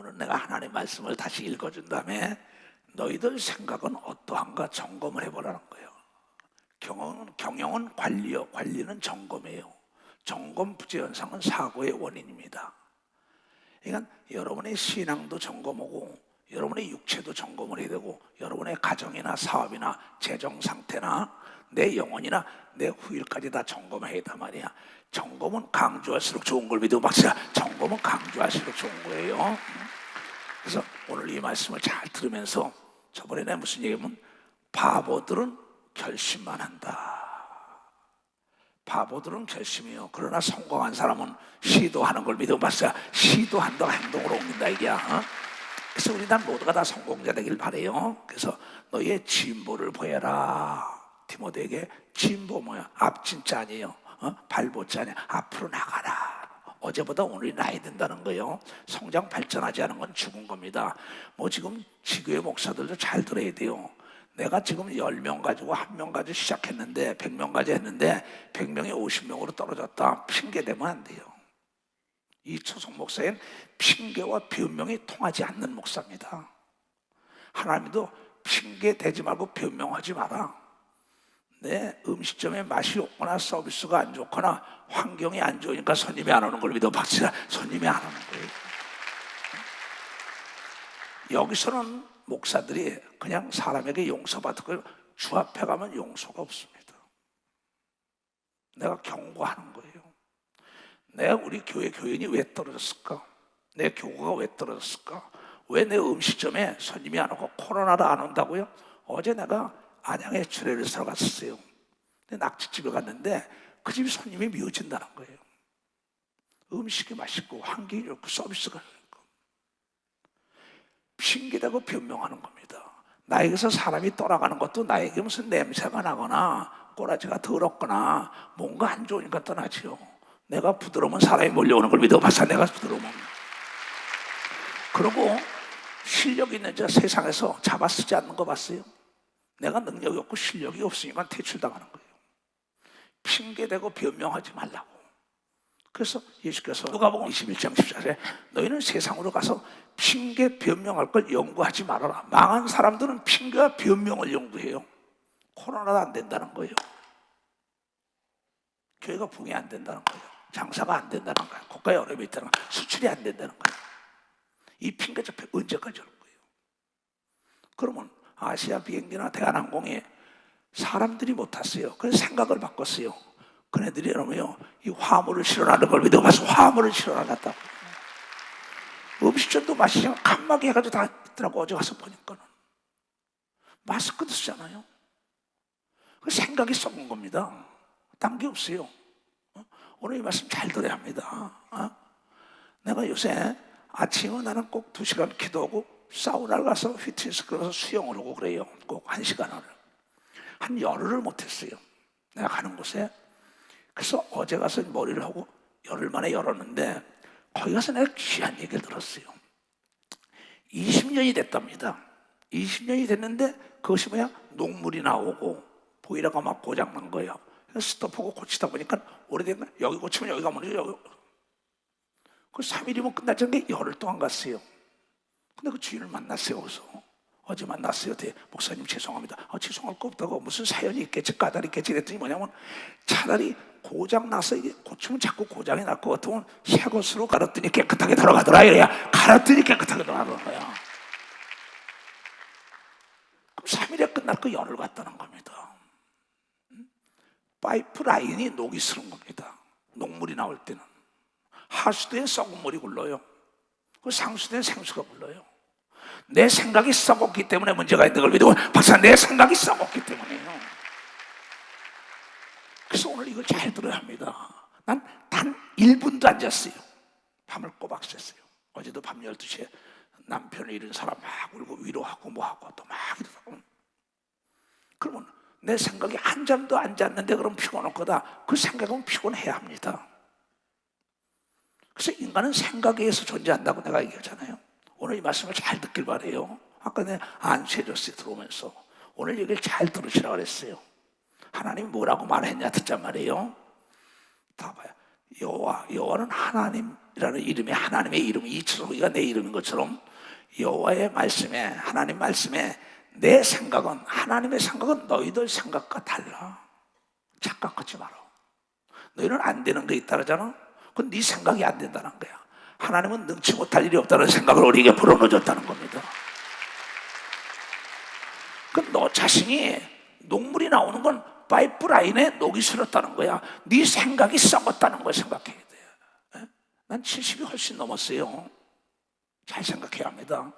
오늘 내가 하나님의 말씀을 다시 읽어준 다음에 너희들 생각은 어떠한가 점검을 해보라는 거예요. 경영은 관리요, 관리는 점검이에요. 점검 부재현상은 사고의 원인입니다. 그러니까 여러분의 신앙도 점검하고 여러분의 육체도 점검을 해야 되고 여러분의 가정이나 사업이나 재정 상태나 내 영혼이나 내 후일까지 다 점검해야 한단 말이야. 점검은 강조할수록 좋은 걸 믿어 박사. 점검은 강조할수록 좋은 거예요. 그래서 오늘 이 말씀을 잘 들으면서 저번에 내가 무슨 얘기하면 바보들은 결심만 한다. 바보들은 결심이요. 그러나 성공한 사람은 시도하는 걸 믿어 봤어요. 시도한다고 행동으로 옮긴다 이게야. 그래서 우리 난 모두가 다 성공자 되길 바래요. 그래서 너의 진보를 보여라. 디모데에게 진보 뭐야? 앞진짜 아니에요. 발보자 아니야. 앞으로 나가라. 어제보다 오늘이 나아야 된다는 거예요. 성장 발전하지 않은 건 죽은 겁니다. 뭐 지금 지교회 목사들도 잘 들어야 돼요. 내가 지금 10명 가지고 1명 가지고 시작했는데 100명 가지고 했는데 100명이 50명으로 떨어졌다. 핑계대면 안 돼요. 이 초성 목사는 핑계와 변명이 통하지 않는 목사입니다. 하나님도 핑계대지 말고 변명하지 마라. 내 음식점에 맛이 없거나 서비스가 안 좋거나 환경이 안 좋으니까 손님이 안 오는 걸 믿어 박시라. 손님이 안 오는 거예요. 여기서는 목사들이 그냥 사람에게 용서받을 걸 주 앞에 가면 용서가 없습니다. 내가 경고하는 거예요. 내가 우리 교회 교인이 왜 떨어졌을까? 내 교구가 왜 떨어졌을까? 왜 내 음식점에 손님이 안 오고 코로나도 안 온다고요? 어제 내가 안양에 주례를 사러 갔었어요. 근데 낙지집에 갔는데 그 집이 손님이 미워진다는 거예요. 음식이 맛있고 환경이 좋고 서비스가 좋고 핑계대고 변명하는 겁니다. 나에게서 사람이 떠나가는 것도 나에게 무슨 냄새가 나거나 꼬라지가 더럽거나 뭔가 안 좋으니까 떠나지요. 내가 부드러우면 사람이 몰려오는 걸 믿어봐서 내가 부드러우면. 그리고 실력 있는 자 세상에서 잡아 쓰지 않는 거 봤어요? 내가 능력이 없고 실력이 없으니까 퇴출당하는 거예요. 핑계대고 변명하지 말라고. 그래서 예수께서 누가복음 21장 14절에 너희는 세상으로 가서 핑계 변명할 걸 연구하지 말아라. 망한 사람들은 핑계와 변명을 연구해요. 코로나도 안 된다는 거예요. 교회가 붕이 안 된다는 거예요. 장사가 안 된다는 거예요. 국가에 어려움이 있다는 거예요. 수출이 안 된다는 거예요. 이 핑계 잡혀 언제까지 올 거예요? 그러면 아시아 비행기나 대한항공에 사람들이 못 탔어요. 그래서 생각을 바꿨어요. 그네들이 여러분요, 이 화물을 실어나는 걸 믿어봐서 화물을 실어나갔다고. 음식점도 마시면 칸막이 해가지고 다 있더라고. 어제 가서 보니까는 마스크도 쓰잖아요. 그 생각이 썩은 겁니다. 딴 게 없어요. 오늘 이 말씀 잘 들어야 합니다. 내가 요새 아침에 나는 꼭 2시간 기도하고 사우나를 가서 피트니스 가서 수영을 하고 그래요. 꼭 1시간을. 한 열흘을 못했어요. 내가 가는 곳에. 그래서 어제 가서 머리를 하고 열흘 만에 열었는데 거기 가서 내가 귀한 얘기를 들었어요. 20년이 됐답니다. 20년이 됐는데 그것이 뭐야? 녹물이 나오고 보일러가 막 고장난 거예요. 그래서 스톱하고 고치다 보니까 오래된 거 여기 고치면 여기 가면 여기. 그 3일이면 끝났던 게 열흘 동안 갔어요. 근데 그 주인을 만났어요. 그래서 어제 만났어요. 목사님 죄송합니다. 죄송할 거 없다고 무슨 사연이 있겠지 까다리 있겠지 그랬더니 뭐냐면 차라리 고장 나서 이게 고치면 자꾸 고장이 날 것 같으면 새 것으로 갈았더니 깨끗하게 들어가더라. 이래야 갈았더니 깨끗하게 들어가는 거야. 그럼 3일에 끝날 거 열흘 갔다는 겁니다. 파이프 라인이 녹이 스른 겁니다. 녹물이 나올 때는 하수도에 썩은 물이 굴러요. 그 상수도에 생수가 굴러요. 내 생각이 썩었기 때문에 문제가 있는 걸 믿고 박사 내 생각이 썩었기 때문에요. 그래서 오늘 이걸 잘 들어야 합니다. 난 단 1분도 안 잤어요. 밤을 꼬박 샜어요. 어제도 밤 12시에 남편을 잃은 사람 막 울고 위로하고 뭐하고 또 막 이러고. 그러면 내 생각이 한 잠도 안 잤는데 그럼 피곤할 거다. 그 생각은 피곤해야 합니다. 그래서 인간은 생각에 의해서 존재한다고 내가 얘기하잖아요. 오늘 이 말씀을 잘 듣길 바래요. 아까 내가 안수해줬어요. 들어오면서 오늘 얘기를 잘 들으시라고 그랬어요. 하나님 뭐라고 말했냐 듣자 말이에요. 다 봐요. 여호와는 하나님이라는 이름이, 하나님의 이름이 이처럼이가 내 이름인 것처럼 여호와의 말씀에, 하나님 말씀에 내 생각은, 하나님의 생각은 너희들 생각과 달라. 착각하지 마라. 너희는 안 되는 게 있다 그러잖아. 그건 네 생각이 안 된다는 거야. 하나님은 능치 못할 일이 없다는 생각을 우리에게 불어넣어줬다는 겁니다. 그 너 자신이 녹물이 나오는 건 파이프라인에 녹이 슬었다는 거야. 네 생각이 썩었다는 걸 생각해야 돼. 난 70이 훨씬 넘었어요. 잘 생각해야 합니다.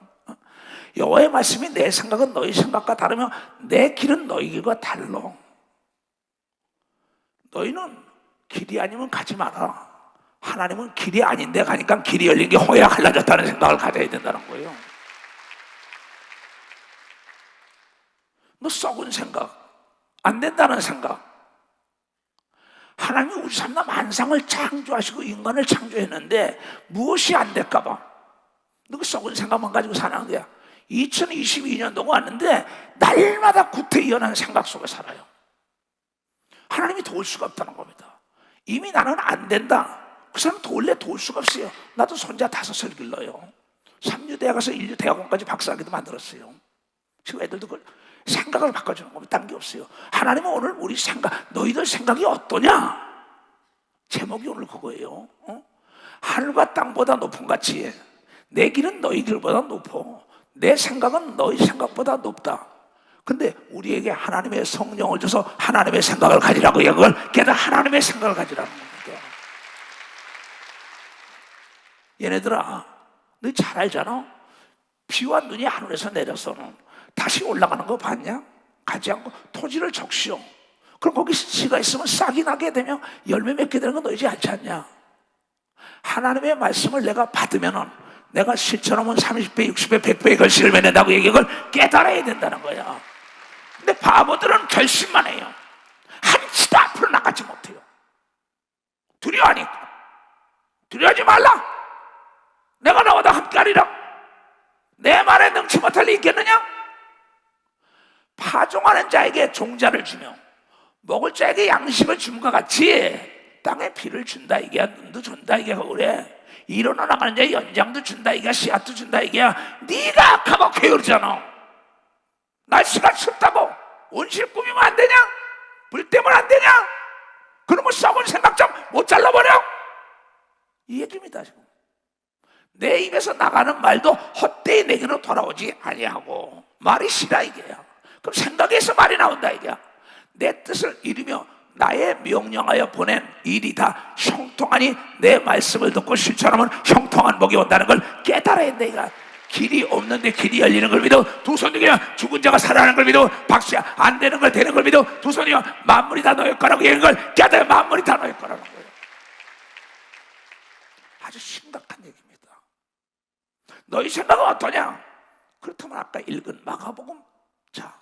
여호와의 말씀이 내 생각은 너희 생각과 다르며 내 길은 너희 길과 달라. 너희는 길이 아니면 가지 마라. 하나님은 길이 아닌데 가니까 길이 열린 게 홍해가 갈라졌다는 생각을 가져야 된다는 거예요. 너 썩은 생각, 안 된다는 생각. 하나님이 우주 삼나 만상을 창조하시고 인간을 창조했는데 무엇이 안 될까 봐 너 그 썩은 생각만 가지고 사는 거야. 2022년도가 왔는데 날마다 구태의연한 생각 속에 살아요. 하나님이 도울 수가 없다는 겁니다. 이미 나는 안 된다. 그 사람 도울 수가 없어요. 나도 손자 5을 길러요. 3류대학 가서 1류 대학원까지 박사학위도 만들었어요. 지금 애들도 그 생각을 바꿔주는 겁니다. 딴 게 없어요. 하나님은 오늘 우리 생각, 너희들 생각이 어떠냐? 제목이 오늘 그거예요. 하늘과 땅보다 높은 같이 내 길은 너희 길보다 높고 내 생각은 너희 생각보다 높다. 근데 우리에게 하나님의 성령을 줘서 하나님의 생각을 가지라고 그걸 깨달아 하나님의 생각을 가지라는 겁니다. 얘네들아, 너 잘 알잖아. 비와 눈이 하늘에서 내려서는 다시 올라가는 거 봤냐? 가지 않고 토지를 적시오. 그럼 거기 씨가 있으면 싹이 나게 되면 열매 맺게 되는 건 너희지 않지 않냐? 하나님의 말씀을 내가 받으면은 내가 실천하면 30배, 60배, 100배의 결실을 맺는다고 얘기를 깨달아야 된다는 거야. 근데 바보들은 결심만 해요. 한치도 앞으로 나가지 못해요. 두려워하니까. 두려워하지 말라. 내가 너와 함께하리라. 내 말에 능치 못할 리 있겠느냐? 파종하는 자에게 종자를 주며 먹을 자에게 양식을 줌과 같이 땅에 비를 준다 이게야. 눈도 준다 이게야. 그래. 일어나 나가는 자에 연장도 준다 이게야. 씨앗도 준다 이게야. 네가 악하고 게으르잖아. 날씨가 춥다고 온실 꾸미면 안 되냐? 불 때문에 안 되냐? 그러면 썩은 생각 좀 못 잘라버려? 이 얘기입니다. 지금 내 입에서 나가는 말도 헛되이 내게로 돌아오지 아니하고 말이 시라 이게야. 그럼 생각에서 말이 나온다 이게야. 내 뜻을 이루며 나의 명령하여 보낸 일이 다 형통하니 내 말씀을 듣고 실천하면 형통한 복이 온다는 걸 깨달아야 돼. 내가 길이 없는데 길이 열리는 걸 믿어. 두 손이야 죽은 자가 살아나는 걸 믿어. 박수야 안 되는 걸 되는 걸 믿어. 두 손이야 만물이 다 너의 거라고 얘기하는 걸 깨달아. 만물이 다 너의 거라는 거예요. 아주 심각한 얘기입니다. 너희 생각은 어떠냐? 그렇다면 아까 읽은 마가복음, 자,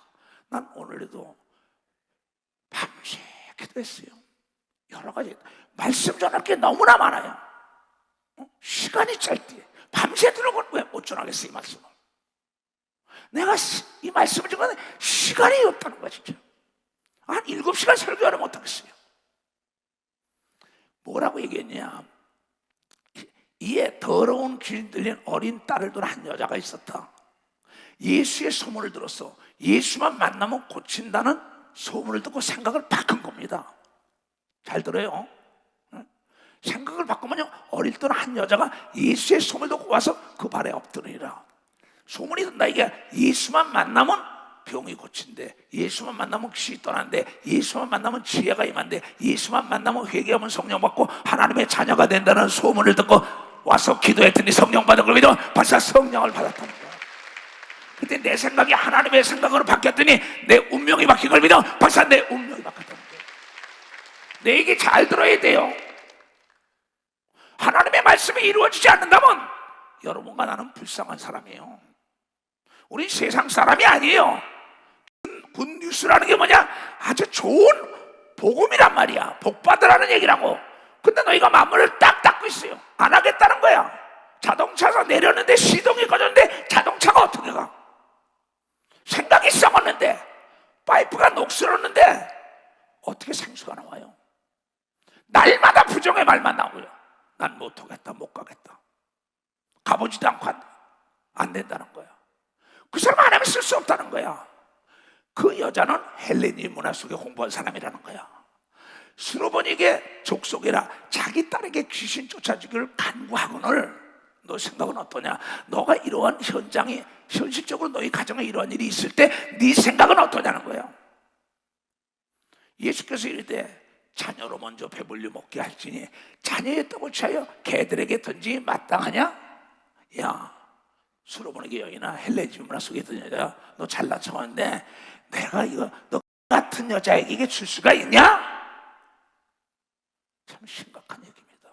난 오늘도 밤새 기도했어요. 여러 가지 말씀 전할 게 너무나 많아요. 시간이 짧대. 밤새 들어보면 왜 못 전하겠어 이 말씀을. 내가 이 말씀을 전하는 시간이 없다는 거야 진짜. 한 7시간 설교를 못하겠어요. 뭐라고 얘기했냐? 이에 더러운 길 들린 어린 딸을 둔 한 여자가 있었다. 예수의 소문을 들었어. 예수만 만나면 고친다는 소문을 듣고 생각을 바꾼 겁니다. 잘 들어요. 생각을 바꾸면요, 어릴 때는 한 여자가 예수의 소문을 듣고 와서 그 발에 엎드리라. 소문이 든다. 이게 예수만 만나면 병이 고친대. 예수만 만나면 귀신이 떠난대. 예수만 만나면 지혜가 임한대. 예수만 만나면 회개하면 성령 받고 하나님의 자녀가 된다는 소문을 듣고 와서 기도했더니 성령 받은 걸 믿어 벌써 성령을 받았다는 거야. 그때 내 생각이 하나님의 생각으로 바뀌었더니 내 운명이 바뀐 걸 믿어 벌써 내 운명이 바뀌었다는 거야. 내 얘기 잘 들어야 돼요. 하나님의 말씀이 이루어지지 않는다면 여러분과 나는 불쌍한 사람이에요. 우린 세상 사람이 아니에요. 굿뉴스라는 게 뭐냐? 아주 좋은 복음이란 말이야. 복받으라는 얘기라고. 근데 너희가 만물을 딱 닫고 있어요. 안 하겠다는 거야. 자동차가 내렸는데 시동이 꺼졌는데 자동차가 어떻게 가? 생각이 썩었는데 파이프가 녹슬었는데 어떻게 생수가 나와요? 날마다 부정의 말만 나오고요. 난 못하겠다, 못 가겠다, 가보지도 않고 안 된다는 거야. 그 사람 하나님을 쓸 수 없다는 거야. 그 여자는 헬레니 문화 속에 공부한 사람이라는 거야. 수로보니에게 족속이라 자기 딸에게 귀신 쫓아주기를 간구하거늘 너 생각은 어떠냐? 너가 이러한 현장이 현실적으로 너희 가정에 이러한 일이 있을 때 네 생각은 어떠냐는 거야. 예수께서 이르되 자녀로 먼저 배불리 먹게 할지니 자녀의 떡을 취하여 개들에게 던지기 마땅하냐? 야, 수로보니게 여인아, 헬레니 문화 속에 있던 여자야, 너 잘난 척하는데 내가 이거 너 같은 여자에게 이게 줄 수가 있냐? 참 심각한 얘기입니다.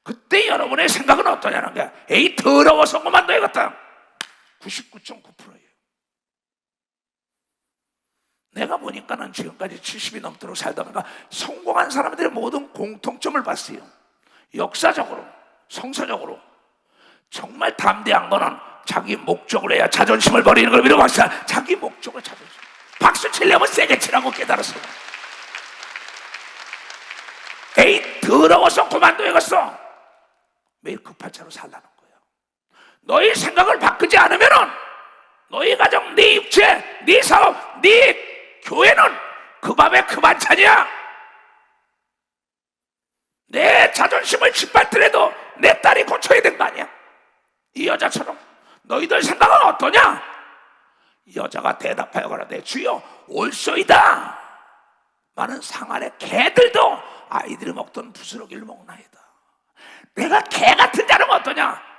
그때 여러분의 생각은 어떠냐는 거야. 에이, 더러워서 그만둬야겠다. 99.9%예요. 내가 보니까는 지금까지 70이 넘도록 살다 보니까 성공한 사람들의 모든 공통점을 봤어요. 역사적으로, 성서적으로 정말 담대한 거는 자기 목적을 해야 자존심을 버리는 걸 믿어 박사. 자기 목적을 자존심. 박수 치려면 세게 치라고 깨달았어. 에이, 더러워서 그만둬야겠어. 매일 급한 차로 살라는 거야. 너희 생각을 바꾸지 않으면은 너희 가정, 네 육체, 네 사업, 네 교회는 그 밥에 그 반찬이야. 내 자존심을 짓밟더라도 내 딸이 고쳐야 된 거 아니야. 이 여자처럼 너희들 생각은 어떠냐? 여자가 대답하여 가라되 주여 올소이다. 많은 상 안에 개들도 아이들이 먹던 부스러기를 먹나이다. 내가 개 같은 자는 어떠냐?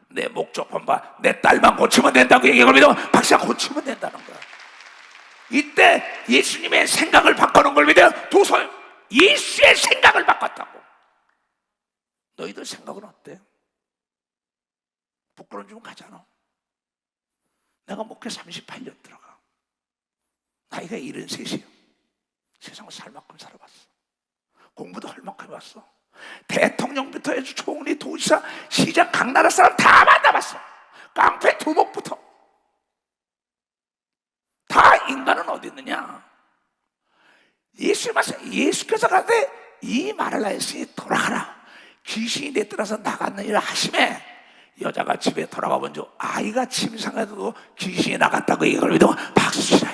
내 목적 본바 내 딸만 고치면 된다고 얘기하고 믿어 박사 고치면 된다는 거야. 이때 예수님의 생각을 바꾸는 걸 믿어 도서 예수의 생각을 바꿨다고. 너희들 생각은 어때? 부끄러운 좀 가잖아. 내가 목회 38년 들어가. 나이가 73이야. 세상을 살 만큼 살아봤어. 공부도 할 만큼 해봤어. 대통령부터 해서 총리, 도지사, 시장, 각 나라 사람 다 만나봤어. 깡패 두목부터. 다 인간은 어디 있느냐? 예수께서 가되 이 말을 하였으니 돌아가라. 귀신이 내 따라서 나갔느니라 하심에 여자가 집에 돌아가 본 적 아이가 침상에도 귀신이 나갔다고 이걸 믿어 박수치라.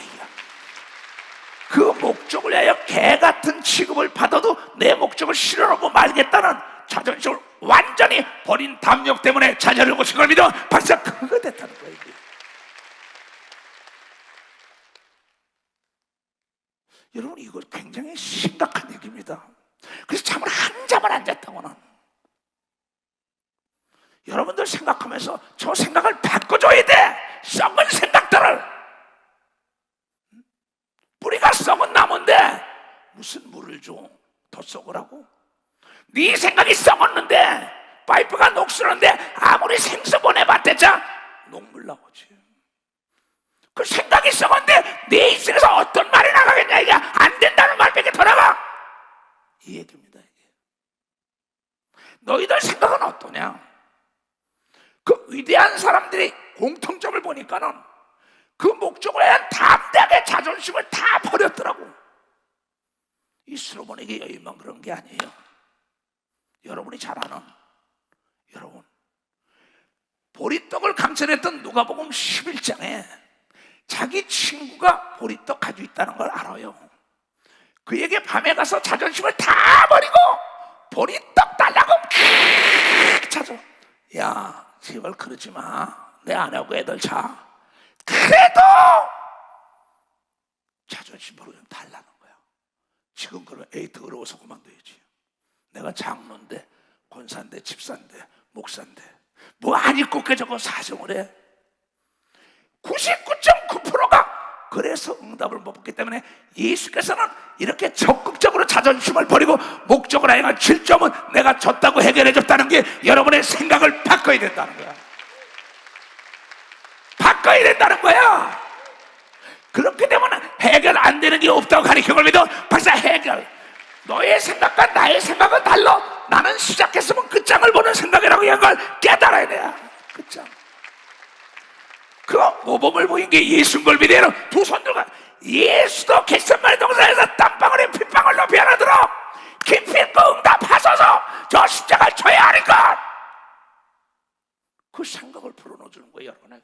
그 목적을 위하여 개 같은 취급을 받아도 내 목적을 실현하고 말겠다는 자존심을 완전히 버린 담력 때문에 자녀를 고친 걸 믿어 박사 그거 됐다는 거예요. 여러분 이거 굉장히 심각한 얘기입니다. 그래서 잠을 한 잠을 안 잤다고는 여러분들 생각하면서 저 생각을 바꿔줘야 돼. 썩은 생각들을. 뿌리가 썩은 나무인데 무슨 물을 줘? 더 썩으라고? 네 생각이 썩었는데 파이프가 녹슬었는데 아무리 생수 보내봤대자 녹물 나오지. 그 생각이 썩었는데 네 입술에서 어떤 말이 나가겠냐. 이게 안 된다는 말밖에 더 나가. 이 얘기입니다. 이게. 너희들 생각은 어떠냐? 그 위대한 사람들이 공통점을 보니까는 그 목적을 위한 담대하게 자존심을 다 버렸더라고. 이 수로보니게 여인만 그런 게 아니에요. 여러분이 잘 아는 여러분 보리떡을 강천했던 누가복음 11장에 자기 친구가 보리떡 가지고 있다는 걸 알아요. 그에게 밤에 가서 자존심을 다 버리고 보리떡 달라고 찾아. 야 제발 그러지 마. 내 아내하고 애들 자. 그래도 자존심 버리면 달라는 거야. 지금 그러면 에이 더러워서 그만둬야지. 내가 장로인데 권사인데 집사인데 목사인데 뭐 안 입고 저거 사정을 해. 99.9%가 그래서 응답을 못 받기 때문에 예수께서는 이렇게 적극적으로 자존심을 버리고 목적을 향한 7점은 내가 졌다고 해결해 줬다는 게 여러분의 생각을 바꿔야 된다는 거야. 바꿔야 된다는 거야. 그렇게 되면 해결 안 되는 게 없다고 가르친 걸 믿어 박사 해결. 너의 생각과 나의 생각은 달라. 나는 시작했으면 끝장을 보는 생각이라고 이런 걸 깨달아야 돼. 끝장. 그 모범을 보인 게 예수인 걸 믿어요. 두 손 들고 예수도 겟세마네 동산에서 땀방울에 핏방울 높이 하나 들어 깊이 있고 응답하 나서서 저 십자가를 져야 하니까 그 생각을 불어넣어주는 거예요, 여러분에게.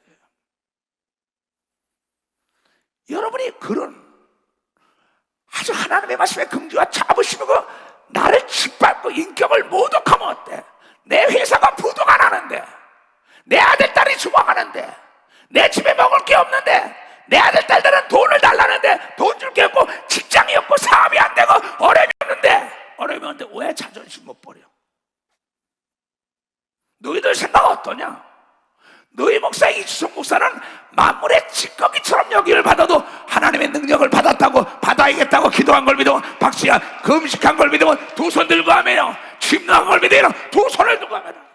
여러분이 그런 아주 하나님의 말씀에 긍지와 자부심이고 나를 짓밟고 인격을 모독하면 어때? 내 회사가 부도가 나는데, 내 아들 딸이 죽어가는데, 내 집에 먹을 게 없는데, 내 아들 딸들은 돈을 달라는데 돈 줄 게 없고 직장이 없고 사업이 안 되고 어려움이 없는데 왜 자존심 못 버려? 너희들 생각 어떠냐? 너희 목사 이주성 목사는 만물의 찌꺼기처럼 여기를 받아도 하나님의 능력을 받았다고, 받아야겠다고 기도한 걸 믿으면, 박씨야 금식한 걸 믿으면 두 손 들고 하면요, 침노한 걸 믿으면 두 손을 들고 하면,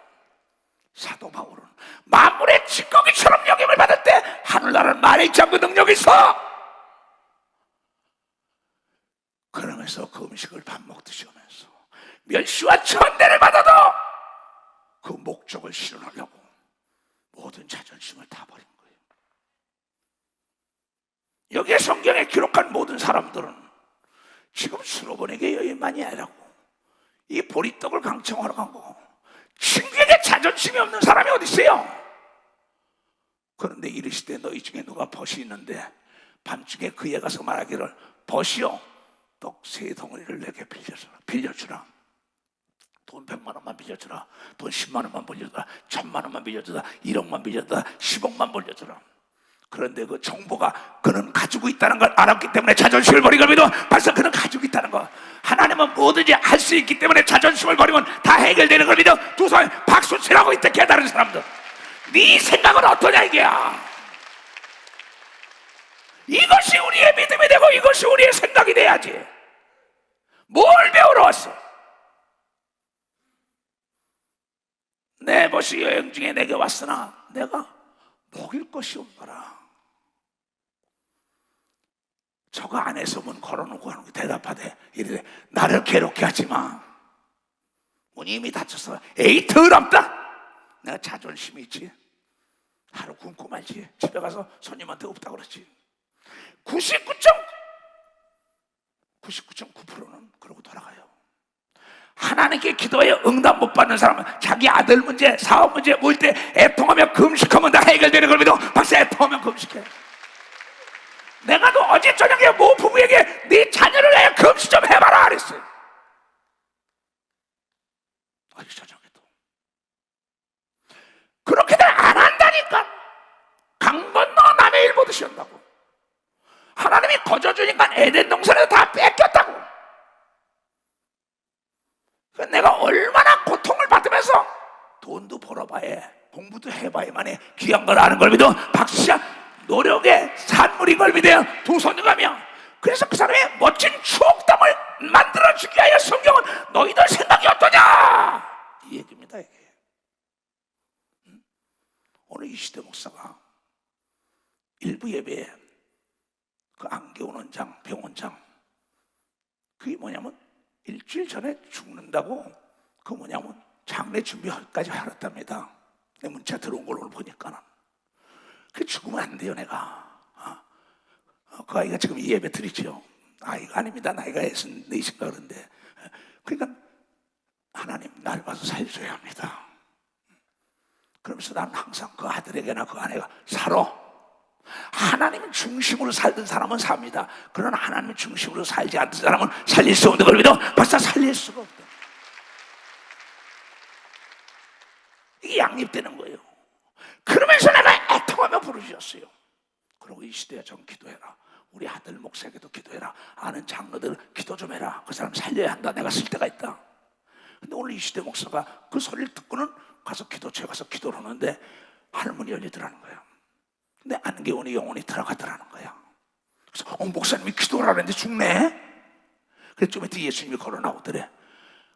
사도 바울은 만물의 찌꺼기처럼 여김을 받을 때 하늘나라는 말에 있지 않고 능력이 있어. 그러면서 그 음식을 밥 먹듯이 하면서 멸시와 천대를 받아도 그 목적을 실현하려고 모든 자존심을 다 버린 거예요. 여기에 성경에 기록한 모든 사람들은 지금 수로보니게 여인만이 아니라고 이 보리떡을 강청하러 간 거고, 친구에게 자존심이 없는 사람이 어디 있어요? 그런데 이르시되 너희 중에 누가 벗이 있는데 밤중에 그에 가서 말하기를 벗이요 떡 3덩어리를 내게 빌려주라. 돈 100만 원만 빌려주라. 돈 10만 원만 빌려주라. 1000만 원만 빌려주라. 1억만 빌려주라. 10억만 빌려주라. 그런데 그 정보가 그는 가지고 있다는 걸 알았기 때문에 자존심을 버린 겁니다. 벌써 그는 가지고 있다는 거. 하나님은 뭐든지 할 수 있기 때문에 자존심을 버리면 다 해결되는 걸 믿어. 두 손에 박수 치라고 이때 깨달은 사람들. 네 생각은 어떠냐 이게야. 이것이 우리의 믿음이 되고 이것이 우리의 생각이 돼야지. 뭘 배우러 왔어? 내 벗이 여행 중에 내게 왔으나 내가 먹일 것이 없노라. 저거 안에서 문 걸어놓고 하는 거 대답하되 이래 나를 괴롭게 하지 마. 문이 이미 닫혀서 에이 더럽다. 내가 자존심이 있지. 하루 굶고 말지. 집에 가서 손님한테 없다 그러지. 99.9%는 그러고 돌아가요. 하나님께 기도에 응답 못 받는 사람은 자기 아들 문제, 사업 문제 모일 때 애통하며 금식하면 다 해결되는 걸 믿어. 박사 애통하면 금식해. 내가 또 어제 저녁에 모 부부에게 네 자녀를 내 금식 좀 해봐라 그랬어요. 어제 저녁에도 그렇게들 안 한다니까. 강 건너 남의 일 보듯이 한다고. 하나님이 거저주니까 에덴 동산에서 다 뺏겼다고. 내가 얼마나 고통을 받으면서 돈도 벌어봐야 공부도 해봐야만 해 귀한 걸 아는 걸 믿어. 박수야 노력의 산물인 걸 믿어요. 두 손을 가며. 그래서 그 사람의 멋진 추억담을 만들어주기 위하여 성경은 너희들 생각이 어떠냐 이 얘기입니다. 이게 오늘 이시대 목사가 일부 예배에 그 안개원 원장, 병원장 그게 뭐냐면 일주일 전에 죽는다고 그 뭐냐면 장례 준비까지 하랬답니다. 내 문자 들어온 걸로 보니까는 그 죽으면 안 돼요. 내가 그 아이가 지금 이 예배 드리죠. 아이가 아닙니다. 나이가 64인가 그런데 그러니까 하나님 날 봐서 살려줘야 합니다. 그러면서 나는 항상 그 아들에게나 그 아내가 살아. 하나님 중심으로 살던 사람은 삽니다. 그러나 하나님 중심으로 살지 않던 사람은 살릴 수 없는 걸 믿어. 벌써 살릴 수가 없다. 이게 양립되는 거예요. 그러면서 내가 애통하며 부르셨어요. 그리고 이 시대에 좀 기도해라. 우리 아들 목사에게도 기도해라. 아는 장로들 기도 좀 해라. 그 사람 살려야 한다. 내가 쓸 때가 있다. 근데 오늘 이 시대 목사가 그 소리를 듣고는 가서 기도처에 가서 기도를 하는데 하늘문이 열리더라는 거예요. 근데 안개원이 영혼이 들어가더라는 거야. 그래서 목사님이 기도를 하는데 죽네. 그래서 좀 이따 예수님이 걸어 나오더래.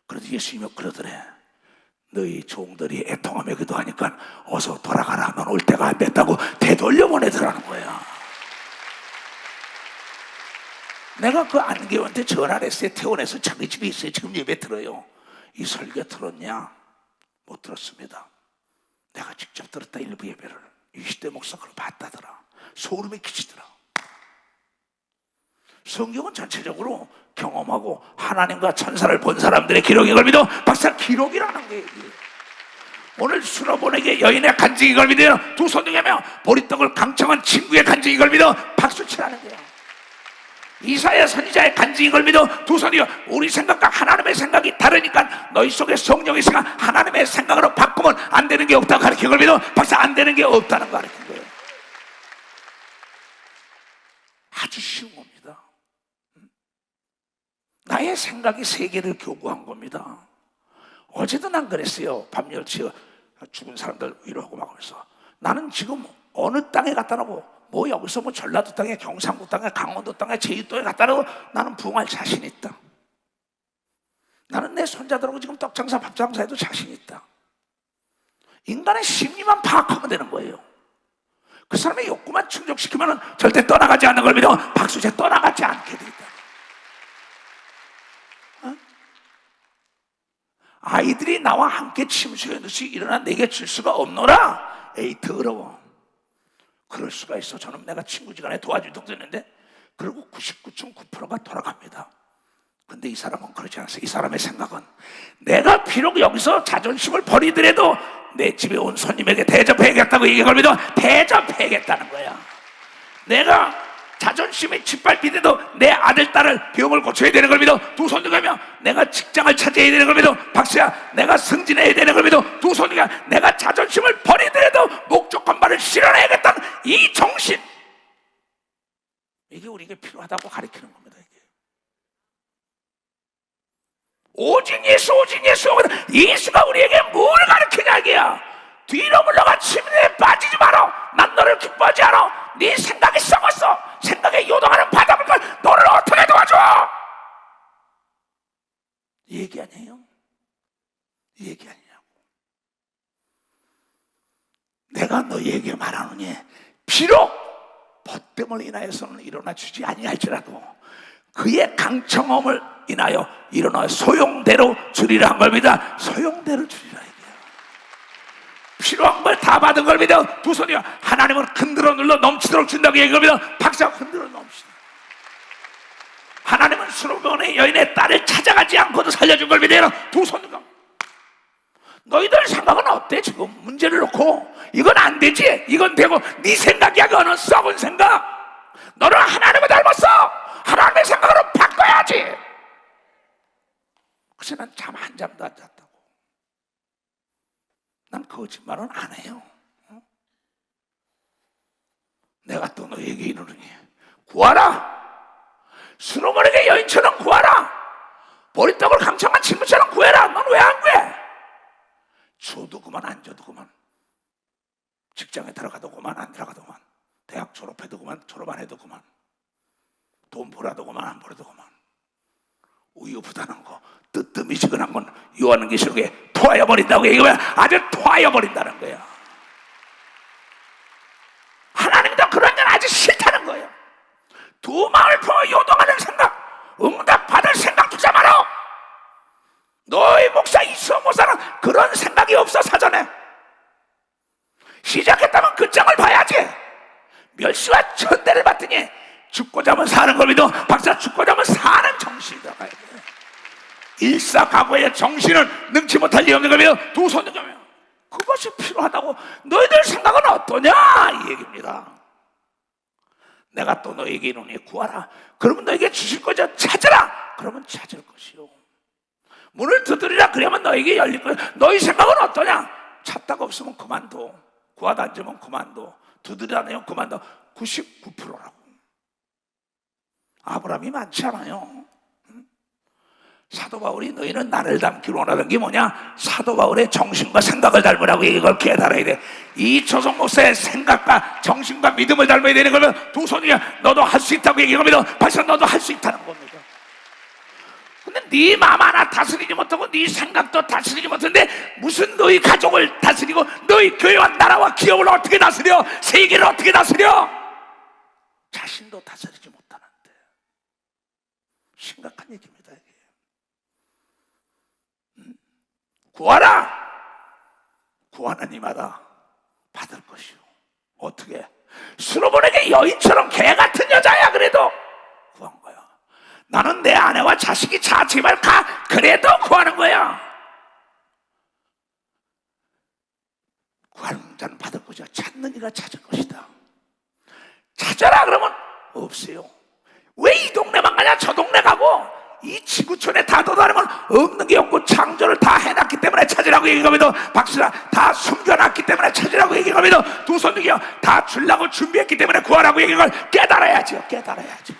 그래도 예수님이 그러더래. 너희 종들이 애통하며 기도하니까 어서 돌아가라 하면 올 때가 안 됐다고 되돌려 보내더라는 거야. 내가 그 안개원한테 전화를 했어요. 퇴원해서 자기 집에 있어요. 지금 예배 들어요. 이 설교 들었냐? 못 들었습니다. 내가 직접 들었다. 일부 예배를. 20대 목사 그걸 봤다더라. 소름이 끼치더라. 성경은 전체적으로 경험하고 하나님과 천사를 본 사람들의 기록이 걸리도 박사 기록이라는 게 얘기예요. 오늘 수로보내게 여인의 간증이 걸리며 두 손 등에며 보리떡을 강청한 친구의 간증이 걸리며 박수치라는 거야. 이사야 선지자의 간증이 걸리며 두 손이요. 우리 생각과 하나님의 생각이 다르니까 너희 속에 성령이 있으니까 하나님의 생각으로 바꾸면 안 되는 게 없다고 가르쳐 걸리며 박사 안 되는 게 없다는 거 가르친 거예요. 아주 쉬운 겁니다. 나의 생각이 세계를 교구한 겁니다. 어제도 난 그랬어요. 밤 10시에 죽은 사람들 위로하고 막 그래서 나는 지금 어느 땅에 갖다 놓고 뭐 여기서 뭐 전라도 땅에 경상도 땅에 강원도 땅에 제주도에 갖다 놓고 나는 부흥할 자신 있다. 나는 내 손자들하고 지금 떡장사 밥장사 해도 자신 있다. 인간의 심리만 파악하면 되는 거예요. 그 사람의 욕구만 충족시키면 절대 떠나가지 않는 걸 믿어 박수재 떠나가지 않게 돼 있다. 아이들이 나와 함께 침수의 듯이 일어나 내게 줄 수가 없노라. 에이 더러워. 그럴 수가 있어. 저는 내가 친구지간에 도와주던 했는데 그리고 99.9%가 돌아갑니다. 근데 이 사람은 그렇지 않았어요. 이 사람의 생각은 내가 비록 여기서 자존심을 버리더라도 내 집에 온 손님에게 대접해야겠다고 얘기하면서 대접해야겠다는 거야. 내가 자존심이 짓밟히더라도 내 아들, 딸을 병을 고쳐야 되는 걸 믿어 두 손 들고 내가 직장을 찾아야 되는 걸 믿어 박수야 내가 승진해야 되는 걸 믿어 두 손 들고 내가 자존심을 버리더라도 목적한 바를 실현해야겠다는 이 정신, 이게 우리에게 필요하다고 가르치는 겁니다. 이게 오직 예수, 오직 예수. 예수가 우리에게 뭘 가르치냐 이게야. 뒤로 물러가 침대에 빠지지 마라. 난 너를 기뻐하지 않아. 네 생각이 썩었어. 생각에 요동하는 바다물과 너를 어떻게 도와줘? 이 얘기 아니에요? 이 얘기 아니냐고. 내가 너희에게 말하노니 비록 벗됨을 인하여서는 일어나 주지 아니할지라도 그의 강청함을 인하여 일어나 소용대로 주리라 한 겁니다. 소용대로 주리라. 필요한 걸 다 받은 걸 믿어 두 손이요. 하나님은 흔들어 눌러 넘치도록 준다고 얘기합니다. 박사 흔들어 넘치도록. 하나님은 수로보내 여인의 딸을 찾아가지 않고도 살려준 걸 믿어요. 두 손으로. 너희들 생각은 어때? 지금 문제를 놓고 이건 안 되지, 이건 되고, 네 생각이야. 그거는 썩은 생각. 너는 하나님을 닮았어. 하나님의 생각으로 바꿔야지. 그래서 난 잠 한 잠도 안 잤다고. 난 거짓말은 안 해요. 내가 또 너에게 이르노니 구하라. 수로보내게 여인처럼 구하라. 보리떡을 강청한 친구처럼 구해라. 넌 왜 안 구해? 줘도 그만 안 줘도 그만. 직장에 들어가도 그만 안 들어가도 그만. 대학 졸업해도 그만 졸업 안 해도 그만. 돈 벌어도 그만 안 벌어도 그만. 우유부단한 거 뜨뜻미지근한 건 요하는 계시록에 토하여 버린다고 얘기하면 아주 토하여 버린다는 거야. 하나님도 그런 건 아주 싫다는 거예요. 두 마음을 품어 요동하는 생각, 응답 받을 생각 두지 마라. 너희 목사 이수호 목사는 그런 생각이 없어. 사전에 시작했다면 끝장을 봐야지. 멸시와 천대를 받더니 죽고자 하면 사는 걸 믿어 박사 죽고자 하면 사는 정신이 들어가야 돼. 일사각오의 정신을 능치 못할 리 없는 걸 믿어 두 손 들고 그것이 필요하다고. 너희들 생각은 어떠냐 이 얘기입니다. 내가 또 너에게 이르노니 구하라. 그러면 너에게 주실 거죠. 찾으라. 그러면 찾을 것이요. 문을 두드리라. 그러면 너에게 열릴 거야. 너희 생각은 어떠냐? 찾다가 없으면 그만둬. 구하다 앉으면 그만둬. 두드리다 내면 그만둬. 99%라고. 아브라함이 많지 않아요. 사도 바울이 너희는 나를 닮기를 원하던 게 뭐냐? 사도 바울의 정신과 생각을 닮으라고 이걸 깨달아야 돼. 이 조성 목사의 생각과 정신과 믿음을 닮아야 되는 거면 두 손이야. 너도 할 수 있다고 얘기합니다. 벌써 너도 할 수 있다는 겁니다. 근데 네 마음 하나 다스리지 못하고 네 생각도 다스리지 못하는데 무슨 너희 가족을 다스리고 너희 교회와 나라와 기업을 어떻게 다스려? 세계를 어떻게 다스려? 자신도 다스리지 못하는데. 심각한 얘기입니다. 이게. 구하라. 구하는 이마다 받을 것이요. 어떻게? 수로보내게 여인처럼 개 같은 여자야. 그래도 구한 거야. 나는 내 아내와 자식이 제발 가. 그래도 구하는 거야. 구하는 자는 받을 것이야. 찾는 이가 찾을 것이다. 찾아라 그러면 없어요. 왜 이 동네만 가냐? 저 동네 가고 이 지구촌에 다 돌아다니면 없는 게 없고 창조를 다 해놨기 때문에 찾으라고 얘기하면서 박수라 다 숨겨놨기 때문에 찾으라고 얘기하면서 두 손 들겨 다 주려고 준비했기 때문에 구하라고 얘기한 걸 깨달아야죠. 깨달아야죠.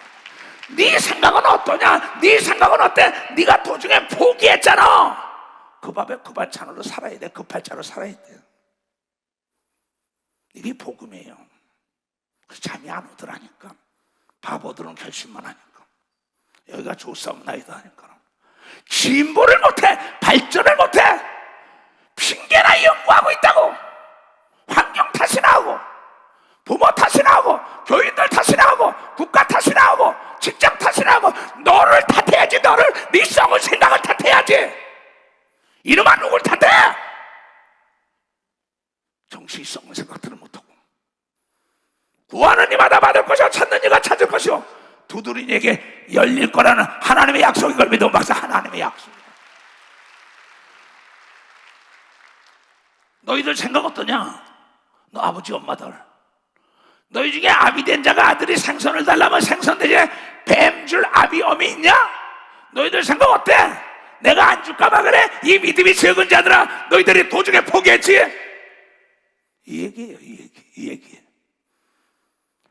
네 생각은 어떠냐? 네 생각은 어때? 네가 도중에 포기했잖아. 그 밥에 급발찬으로 살아야 돼. 급발찬으로 살아야 돼. 이게 복음이에요. 그래서 잠이 안 오더라니까. 바보들은 결심만 하니까. 여기가 조사옵나이다 하니까. 진보를 못해. 발전을 못해. 핑계나 연구하고 있다고. 환경 탓이나 하고 부모 탓이나 하고 교인들 탓이나 하고 국가 탓이나 하고 직장 탓이나 하고 너를 탓해야지. 너를 네 썩은 생각을 탓해야지. 이놈아 누굴 탓해? 정신이 썩은 생각들을 못하고 구하는 이마다 받을 것이요 찾는 이가 찾을 것이요 두드린 이에게 열릴 거라는 하나님의 약속인 걸 믿어. 박사 하나님의 약속이야. 너희들 생각 어떠냐? 너 아버지 엄마들 너희 중에 아비 된 자가 아들이 생선을 달라면 생선되지 뱀줄 아비 엄이 있냐? 너희들 생각 어때? 내가 안 줄까봐 그래? 이 믿음이 적은 자들아 너희들이 도중에 포기했지? 이 얘기예요. 이 얘기.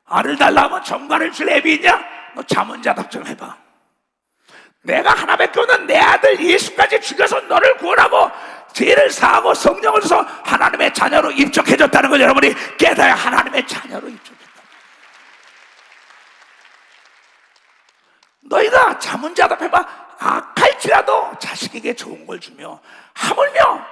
알을 달라면 점갈을 줄 애비 있냐? 너 자문자답 좀 해봐. 내가 하나밖에 없는 내 아들 예수까지 죽여서 너를 구원하고 죄를 사하고 성령을 줘서 하나님의 자녀로 입적해줬다는 걸 여러분이 깨달아야 하나님의 자녀로 입적했다. 너희가 자문자답 해봐. 악할지라도 자식에게 좋은 걸 주며 하물며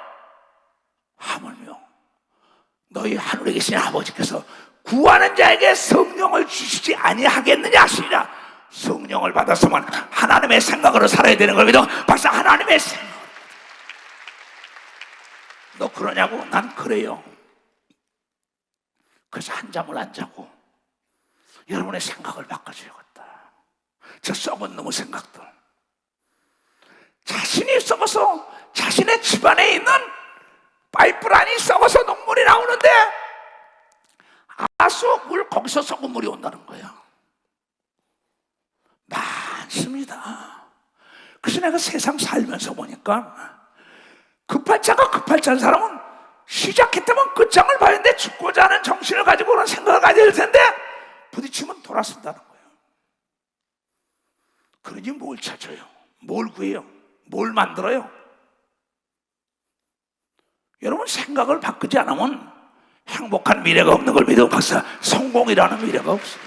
너희 하늘에 계신 아버지께서 구하는 자에게 성령을 주시지 아니하겠느냐 하시니라. 성령을 받았으면 하나님의 생각으로 살아야 되는 걸 믿어. 박사 하나님의 생각. 너 그러냐고? 난 그래요. 그래서 한잠을 안 자고 여러분의 생각을 바꿔줘야겠다. 저 썩은 놈의 생각들. 자신이 썩어서 자신의 집안에 있는 파이프라인이 썩어서 녹물이 나오는데 알아서 물 거기서 썩은 물이 온다는 거야. 많습니다. 그래서 내가 세상 살면서 보니까 급할 자가 급할 자는 사람은 시작했다면 끝장을 봐야 되는데 죽고자 하는 정신을 가지고 그런 생각을 가져야 될 텐데 부딪히면 돌아선다는 거예요. 그러니 뭘 찾아요? 뭘 구해요? 뭘 만들어요? 여러분 생각을 바꾸지 않으면 행복한 미래가 없는 걸 믿어. 박사 성공이라는 미래가 없어요.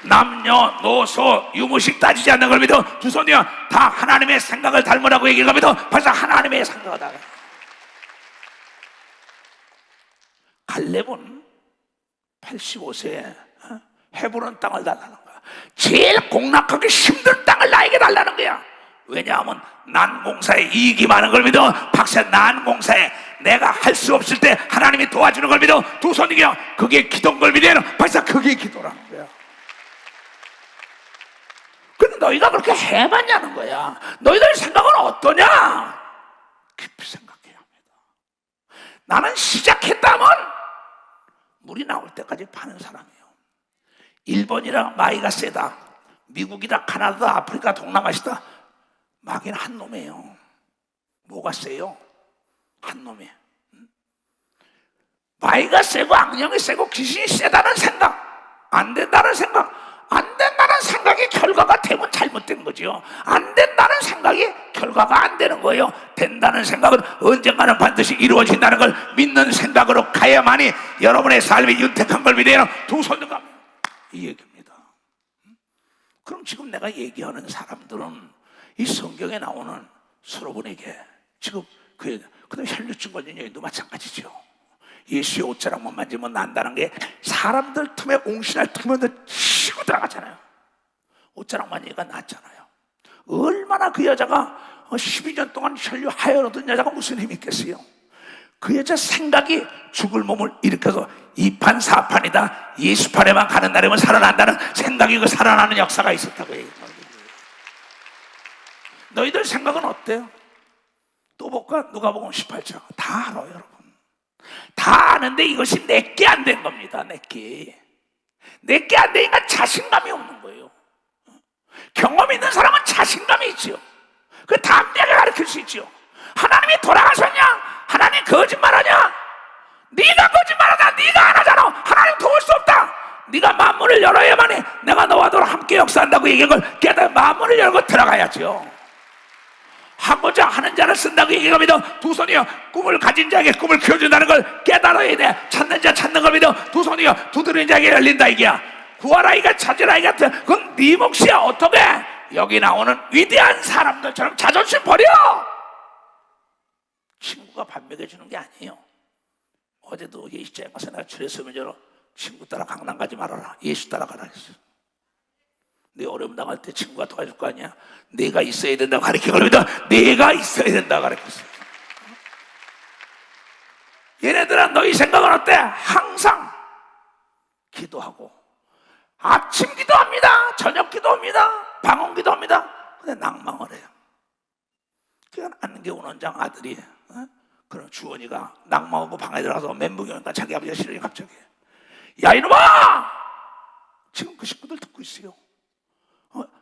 남녀 노소 유무식 따지지 않는 걸 믿어. 두 손이요 다 하나님의 생각을 닮으라고 얘기를 믿어. 박사 하나님의 생각을 갈렙은 85세에 헤브론 땅을 달라는 거야. 제일 공락하기 힘든 땅을 나에게 달라는 거야. 왜냐하면 난공사에 이익이 많은 걸 믿어. 박사 난공사에 내가 할 수 없을 때 하나님이 도와주는 걸 믿어. 두 손이요 그게 기도인 걸 믿어. 박사 그게 기도라는 거야. 근데 너희가 그렇게 해봤냐는 거야. 너희들 생각은 어떠냐? 깊이 생각해야 합니다. 나는 시작했다면 물이 나올 때까지 파는 사람이에요. 일본이라 마이가 세다. 미국이라 카나다다. 아프리카 동남아시다. 마귀는 한 놈이에요. 뭐가 세요? 한 놈이에요. 마귀가 세고 악령이 세고 귀신이 세다는 생각, 안 된다는 생각, 안 된다는 생각이 결과가 되면 잘못된 거죠. 안 된다는 생각이 결과가 안 되는 거예요. 된다는 생각은 언젠가는 반드시 이루어진다는 걸 믿는 생각으로 가야만이 여러분의 삶이 윤택한 걸 믿어요. 두 손을 가면 이 얘기입니다. 그럼 지금 내가 얘기하는 사람들은 이 성경에 나오는 여러분에게 지금 그다음 혈류증 걸린 여인도 마찬가지죠. 예수의 옷자락만 만지면 난다는 게 사람들 틈에 옹신할 틈에 치고 들어가잖아요. 옷자락 만지니까 낫잖아요. 얼마나 그 여자가 12년 동안 혈류 하혈하던 여자가 무슨 힘이 있겠어요? 그 여자 생각이 죽을 몸을 일으켜서 이판사판이다. 예수판에만 가는 날이면 살아난다는 생각이 그 살아나는 역사가 있었다고 얘기합니다. 너희들 생각은 어때요? 또 볼까? 누가복음 18장. 다 알아요, 여러분. 다 아는데 이것이 내게 안 된 겁니다. 내게 안 되니까 자신감이 없는 거예요. 경험 있는 사람은 자신감이 있죠. 그 담대하게 가르칠 수 있죠. 하나님이 돌아가셨냐? 하나님 거짓말하냐? 네가 거짓말하냐? 네가 안 하잖아. 하나님 도울 수 없다. 네가 만문을 열어야만이 내가 너와 너를 함께 역사한다고 얘기한 걸 깨달아 만문을 열고 들어가야죠. 하고자 하는 자를 쓴다고 얘기가 믿어. 두 손이여 꿈을 가진 자에게 꿈을 키워준다는 걸 깨달아야 돼. 찾는 자 찾는 걸 믿어. 두 손이여 두드리는 자에게 열린다 이게야. 구하라 이가 찾으라 이 같은 그건 네 몫이야. 어떻게 여기 나오는 위대한 사람들처럼 자존심 버려. 친구가 밥 먹여주는 게 아니에요. 어제도 예수장에 가서 내가 주례서면으로 친구 따라 강남 가지 말아라. 예수 따라가라 했어. 네 어려움 당할 때 친구가 도와줄 거 아니야. 내가 있어야 된다고 가르친 겁니다. 내가 있어야 된다고 가르쳤어요. 얘네들은 너희 생각은 어때? 항상 기도하고 아침 기도합니다. 저녁 기도합니다. 방언 기도합니다. 근데 낭망을 해요. 그냥 안개운 원장 아들이 그런 주원이가 낭망하고 방에 들어가서 멘붕이 오니까 자기 아버지가 싫으니 갑자기 야 이놈아! 지금 그 식구들 듣고 있어요.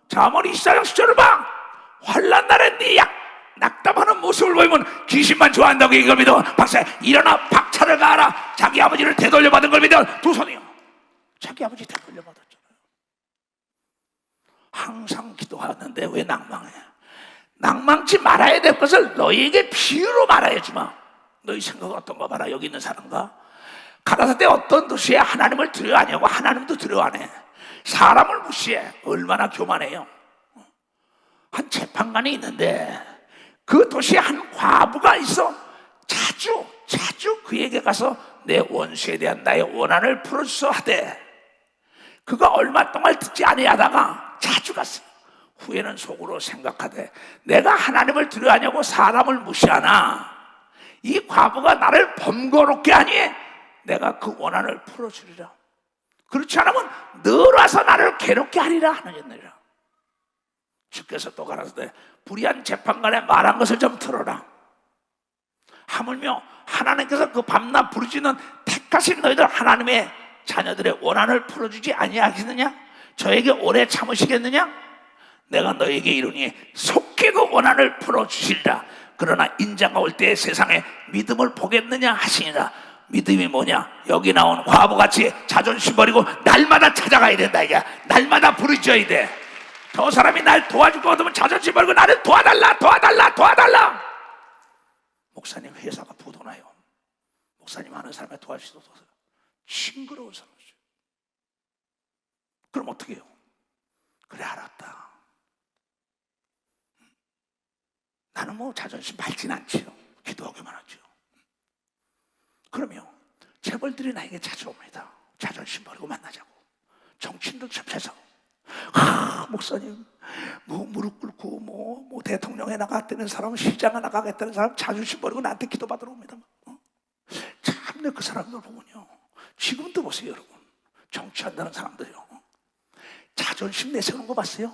잠언 24장 10절을 봐. 환난 날에 네 낙담하는 모습을 보이면 귀신만 좋아한다고 얘기를 믿어. 박사 일어나 박차를 가하라. 자기 아버지를 되돌려 받은 걸 믿어. 두 손이요. 자기 아버지 되돌려 받았잖아요. 항상 기도하는데 왜 낭망해? 낭망치 말아야 될 것을 너희에게 비유로 말하여 주마. 너희 생각은 어떤가 봐라. 여기 있는 사람과 가라사대 어떤 도시에 하나님을 두려워하냐고. 하나님도 두려워하네. 사람을 무시해. 얼마나 교만해요. 한 재판관이 있는데 그 도시에 한 과부가 있어. 자주 그에게 가서 내 원수에 대한 나의 원한을 풀어주소 하되 그가 얼마 동안 듣지 아니하다가 자주 갔어요. 후에는 속으로 생각하되 내가 하나님을 두려워하냐고 사람을 무시하나 이 과부가 나를 번거롭게 하니 내가 그 원한을 풀어주리라. 그렇지 않으면 늘 와서 나를 괴롭게 하리라 하느니라. 주께서 또 가라사대 불의한 재판관에 말한 것을 좀 들어라. 하물며 하나님께서 그 밤낮 부르짖는 택하신 너희들 하나님의 자녀들의 원한을 풀어주지 아니하겠느냐? 저에게 오래 참으시겠느냐? 내가 너에게 이르니 속히 그 원한을 풀어주시리라. 그러나 인자가 올 때 세상에 믿음을 보겠느냐 하시니라. 믿음이 뭐냐? 여기 나온 과부같이 자존심 버리고 날마다 찾아가야 된다 이게. 날마다 부르짖어야 돼. 저 사람이 날 도와줄 것 같으면 자존심 버리고 나를 도와달라. 목사님 회사가 부도나요. 목사님 하는 사람의 도와주시도 징그러워서 그럼 어떻게 해요? 그래 알았다. 나는 뭐 자존심 밟진 않지요. 기도하기만 하죠. 그러면 재벌들이 나에게 찾아옵니다. 자존심 버리고 만나자고. 정치인들 접해서 목사님 뭐 무릎 꿇고 뭐 대통령에 나가겠다는 사람, 시장에 나가겠다는 사람 자존심 버리고 나한테 기도받으러 옵니다. 참내 그 사람들 보면요. 지금도 보세요 여러분. 정치한다는 사람들요. 자존심 내세우는 거 봤어요?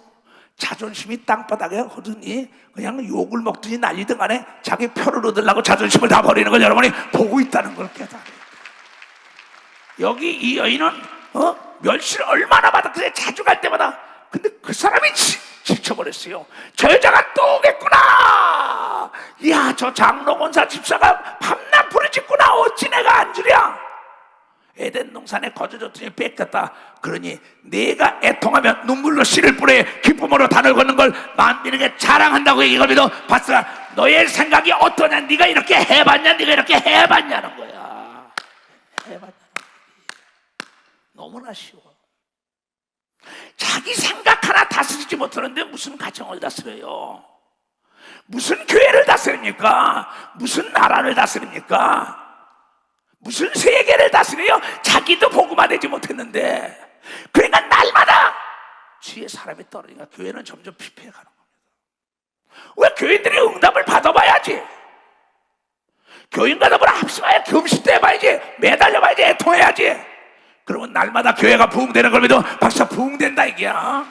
자존심이 땅바닥에 허드니 그냥 욕을 먹든지 날리든 간에 자기 표를 얻으려고 자존심을 다 버리는 걸 여러분이 보고 있다는 걸 깨달아요. 여기 이 여인은 멸시를 얼마나 받았어요. 자주 갈 때마다. 근데 그 사람이 지쳐버렸어요. 저 여자가 또 오겠구나. 이야 저 장로 권사 집사가 밤낮 부르짖구나. 어찌 내가 안 주랴. 에덴 동산에 거저줬더니 뺏겼다. 그러니 내가 애통하면 눈물로 씨를 뿌려 기쁨으로 단을 걷는 걸 만민에게 자랑한다고 얘기가 믿어. 봤어? 너의 생각이 어떠냐? 네가 이렇게 해봤냐? 네가 이렇게 해봤냐는 거야. 해봤냐는 거야. 너무나 쉬워. 자기 생각 하나 다스리지 못하는데 무슨 가정을 다스려요? 무슨 교회를 다스립니까? 무슨 나라를 다스립니까? 무슨 세계를 다스려요? 자기도 복음화 되지 못했는데. 그러니까 날마다 주위에 사람이 떨어지니까 교회는 점점 피폐해가는 겁니다. 왜 교인들이 응답을 받아봐야지. 교인과 더불어 합심하여 금식도 해봐야지. 매달려봐야지. 애통해야지. 그러면 날마다 교회가 부흥되는 걸 믿어. 박사 부흥된다 이게야.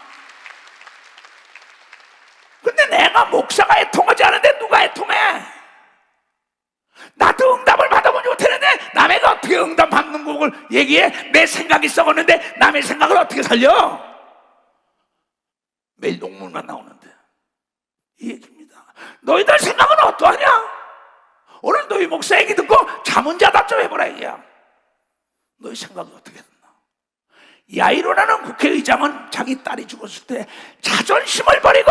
근데 내가 목사가 애통하지 않은데 누가 애통해? 나도 응답을 받아보지 못했는데 남에게 어떻게 응답 받는 곡을 얘기해? 내 생각이 썩었는데 남의 생각을 어떻게 살려? 매일 논문만 나오는데 이 얘기입니다. 너희들 생각은 어떠하냐? 오늘 너희 목사 얘기 듣고 잠은 자답 좀 해보라 얘기야. 너희 생각이 어떻게 됐나? 야이로라는 국회의장은 자기 딸이 죽었을 때 자존심을 버리고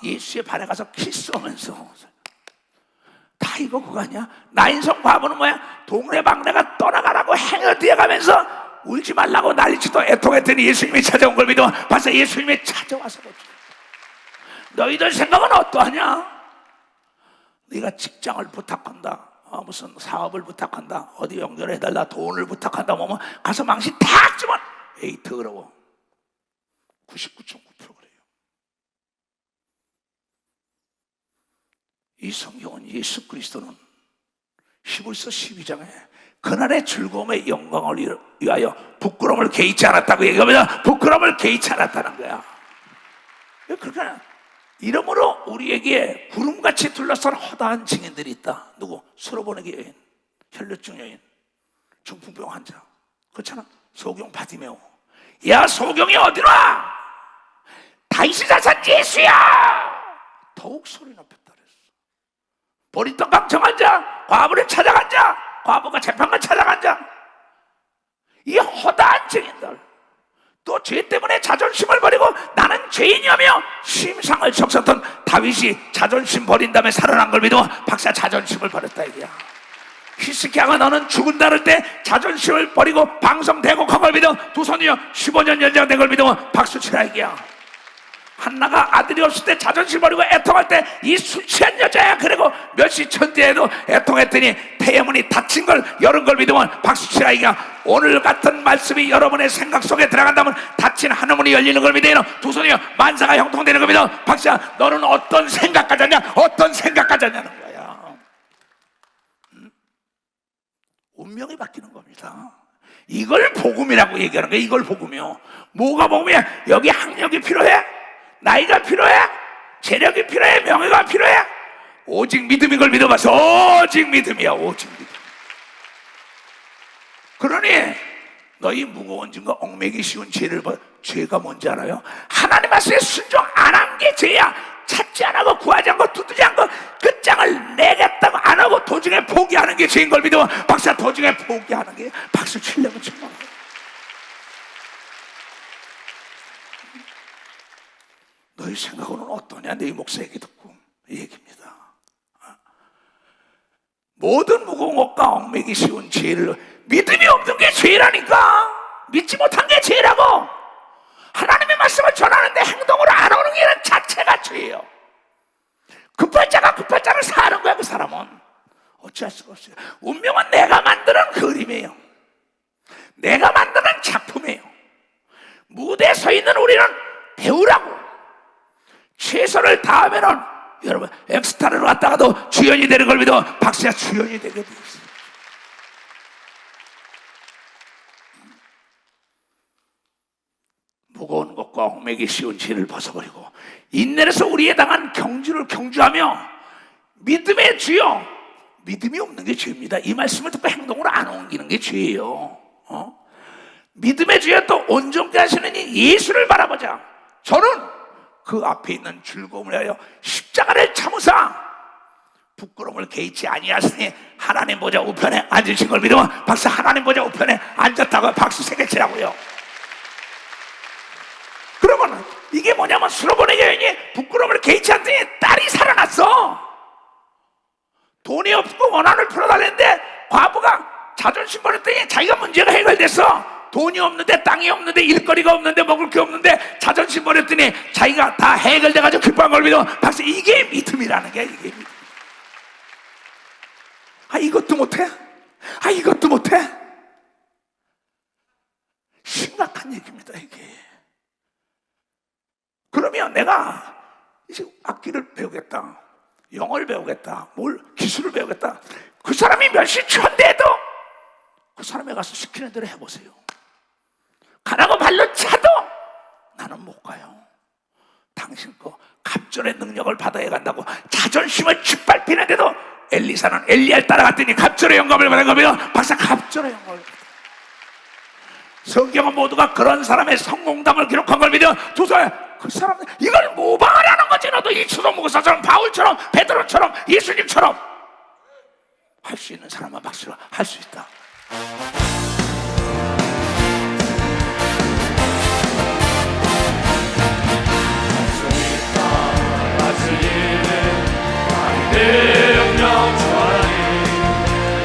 예수의 발에 가서 키스하면서, 다 이거 그거 아니야? 나인성 과부는 뭐야? 동네방네가 떠나가라고 행여 뛰어가면서 울지 말라고 난리치도 애통했더니 예수님이 찾아온 걸 믿어. 벌써 예수님이 찾아와서 그렇지. 너희들 생각은 어떠하냐? 네가 직장을 부탁한다, 무슨 사업을 부탁한다, 어디 연결해달라, 돈을 부탁한다, 뭐뭐 가서 망신 탁 주면 에이 더러워. 99.9% 그래요. 이 성경은 예수 그리스도는 히브리서 12장에 그날의 즐거움의 영광을 위하여 부끄러움을 개의치 않았다고 얘기하면 부끄러움을 개의치 않았다는 거야. 그러니까 이러므로 우리에게 구름같이 둘러싼 허다한 증인들이 있다. 누구? 수로보내기 여인, 혈류증 여인, 중풍병 환자, 그렇잖아. 소경 바디메오. 야 소경이 어디로 와? 다윗의 자손 예수야! 더욱 소리 높였다 그랬어. 버리던 강청한 자, 과부를 찾아간 자, 과부가 재판관 찾아간 자, 이 허다한 증인들, 또 죄 때문에 자존심을 버리고 나는 죄인이라며 심상을 적셨던 다윗이 자존심 버린 다음에 살아난 걸 믿어. 박사 자존심을 버렸다 얘기야. 히스기야가 너는 죽은다 그럴 때 자존심을 버리고 방송 대곡한 걸 믿어. 두 손이여 15년 연장된 걸 믿어. 박수 치라 얘기야. 한나가 아들이 없을 때 자존심 버리고 애통할 때 이 술 취한 여자야. 그리고 몇시 천대에도 애통했더니 태여문이 닫힌 걸 열은 걸 믿으면 박수 치라 이가. 오늘 같은 말씀이 여러분의 생각 속에 들어간다면 닫힌 하늘문이 열리는 걸 믿어요. 두 손이요 만사가 형통되는 걸 믿어. 박수야 너는 어떤 생각 가졌냐? 어떤 생각 가졌냐는 거야. 운명이 바뀌는 겁니다. 이걸 복음이라고 얘기하는 거야. 이걸 복음이요. 뭐가 복음이야? 여기 학력이 필요해? 나이가 필요해? 재력이 필요해? 명예가 필요해? 오직 믿음인 걸 믿어봐서 오직 믿음이야. 오직 믿음. 그러니 너희 무거운 짐과 얽매기 쉬운 죄를 봐. 죄가 뭔지 알아요? 하나님 말씀에 순종 안 한 게 죄야. 찾지 안 하고 구하지 않고 두드지 않고 끝장을 내겠다고 안 하고 도중에 포기하는 게 죄인 걸 믿어. 박사 도중에 포기하는 게 박수 치려면 정말 너희 생각으로는 어떠냐? 내 목사 얘기 듣고 이 얘기입니다. 모든 무거운 것과 얽매기 쉬운 죄를, 믿음이 없는 게 죄라니까. 믿지 못한 게 죄라고. 하나님의 말씀을 전하는데 행동으로 안 오는 게 자체가 죄예요. 급할 자가 급할 자를 사는 거야. 그 사람은 어찌할 수가 없어요. 운명은 내가 만드는 그림이에요. 내가 만드는 작품이에요. 무대에 서 있는 우리는 배우라고. 최선을 다하면은 여러분 엑스타를 왔다가도 주연이 되는 걸 믿어. 박수야 주연이 되게 돼 있어. 무거운 것과 얽매기 쉬운 죄를 벗어버리고 인내에서 우리에 당한 경주를 경주하며 믿음의 주여. 믿음이 없는 게 죄입니다. 이 말씀을 듣고 행동으로 안 옮기는 게 죄예요. 믿음의 주여 또 온전케 하시는 이 예수를 바라보자. 저는 그 앞에 있는 즐거움을 위하여 십자가를 참으사 부끄러움을 개의치 아니하시니 하나님 보좌 우편에 앉으신 걸 믿으면 박수. 하나님 보좌 우편에 앉았다고 박수 세 개 치라고요. 그러면 이게 뭐냐면 수로보내기 여인이 부끄러움을 개의치 않더니 딸이 살아났어. 돈이 없고 원한을 풀어달랬는데 과부가 자존심 버렸더니 자기가 문제가 해결됐어. 돈이 없는데 땅이 없는데 일거리가 없는데 먹을 게 없는데 자존심 버렸더니 자기가 다 해결돼가지고 기뻐한 걸 믿어. 박수. 이게 믿음이라는 게 이게 믿음. 아 이것도 못해? 아 이것도 못해? 심각한 얘기입니다 이게. 그러면 내가 이제 악기를 배우겠다, 영어를 배우겠다, 뭘 기술을 배우겠다. 그 사람이 몇시 천대도 그 사람에 가서 시키는 대로 해보세요. 가라고 발로 차도 나는 못 가요. 당신 거 갑절의 능력을 받아야 간다고 자존심을 짓밟히는데도 엘리사는 엘리야를 따라갔더니 갑절의 영감을 받은 겁니다. 박사, 갑절의 영감을 받은. 성경은 모두가 그런 사람의 성공담을 기록한 걸 믿어. 두 사람, 그 사람들 이걸 모방하라는 거지. 너도 이초도 목사처럼, 바울처럼, 베드로처럼, 예수님처럼 할 수 있는 사람은 박수로 할 수 있다. 능력 주하니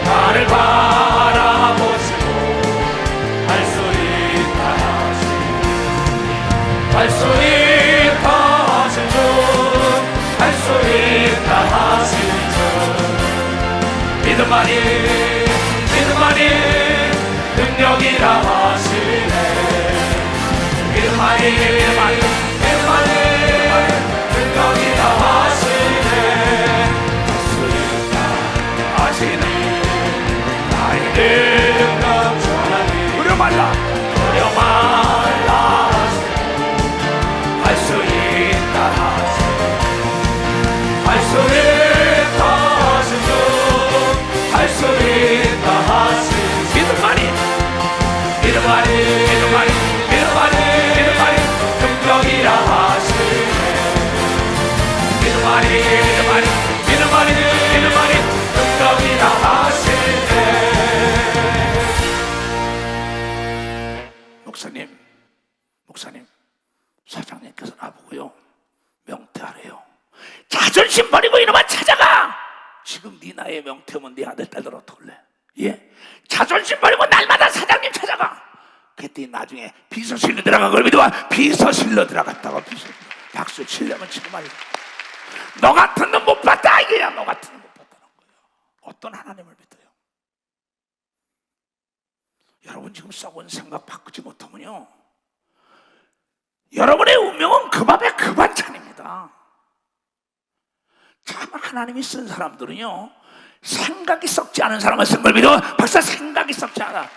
나를 바라보시고 할 수 있다 하시니 할 수 있다 하신 주할 수 있다 하신 주 믿음만이 능력이라 하시네 믿음만이 능력이라 하시네 두려 말라 할 수 있다 할 수 있다 하신 주 할 수 있다 하신 믿음만이 능력이라 하시네 믿음만이 능력이라 하시네. 목사님, 사장님께서 나보고요, 명태하래요. 자존심 버리고 이놈아 찾아가. 지금 네 나이에 명태하면 네 아들 딸들 어떡할래? 예? 자존심 버리고 날마다 사장님 찾아가. 그랬더니 나중에 비서실로 들어간 걸 믿어봐. 비서실로 들어갔다고. 비서실로 박수 치려면 지금 말이야. 너 같은 놈 못 봤다 이게야. 너 같은 놈 못 봤다는 거예요. 어떤 하나님을 믿어요? 여러분 지금 썩은 생각 바꾸지 못하면요, 여러분의 운명은 그 밥에 그 반찬입니다. 참 하나님이 쓴 사람들은요, 생각이 썩지 않은 사람을 쓴 걸 믿어. 박사, 생각이 썩지 않아.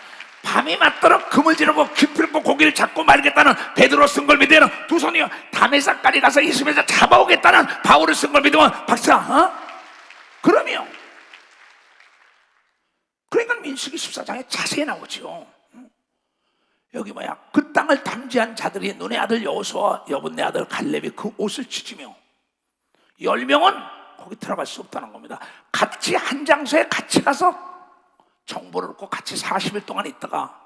밤이 맞도록 금을 지르고 기필코 고기를 잡고 말겠다는 베드로 쓴 걸 믿어요. 두 손이요 다메섹까지 가서 이스라엘에서 잡아오겠다는 바울을 쓴 걸 믿으면 박사, 그럼요. 그러니까 민수기 14장에 자세히 나오죠. 여기 뭐야, 그 땅을 탐지한 자들이 눈의 아들 여호수아와 여분네 아들 갈렙이 그 옷을 찢으며 10명은 거기 들어갈 수 없다는 겁니다. 같이 한 장소에 같이 가서 정보를 얻고 같이 40일 동안 있다가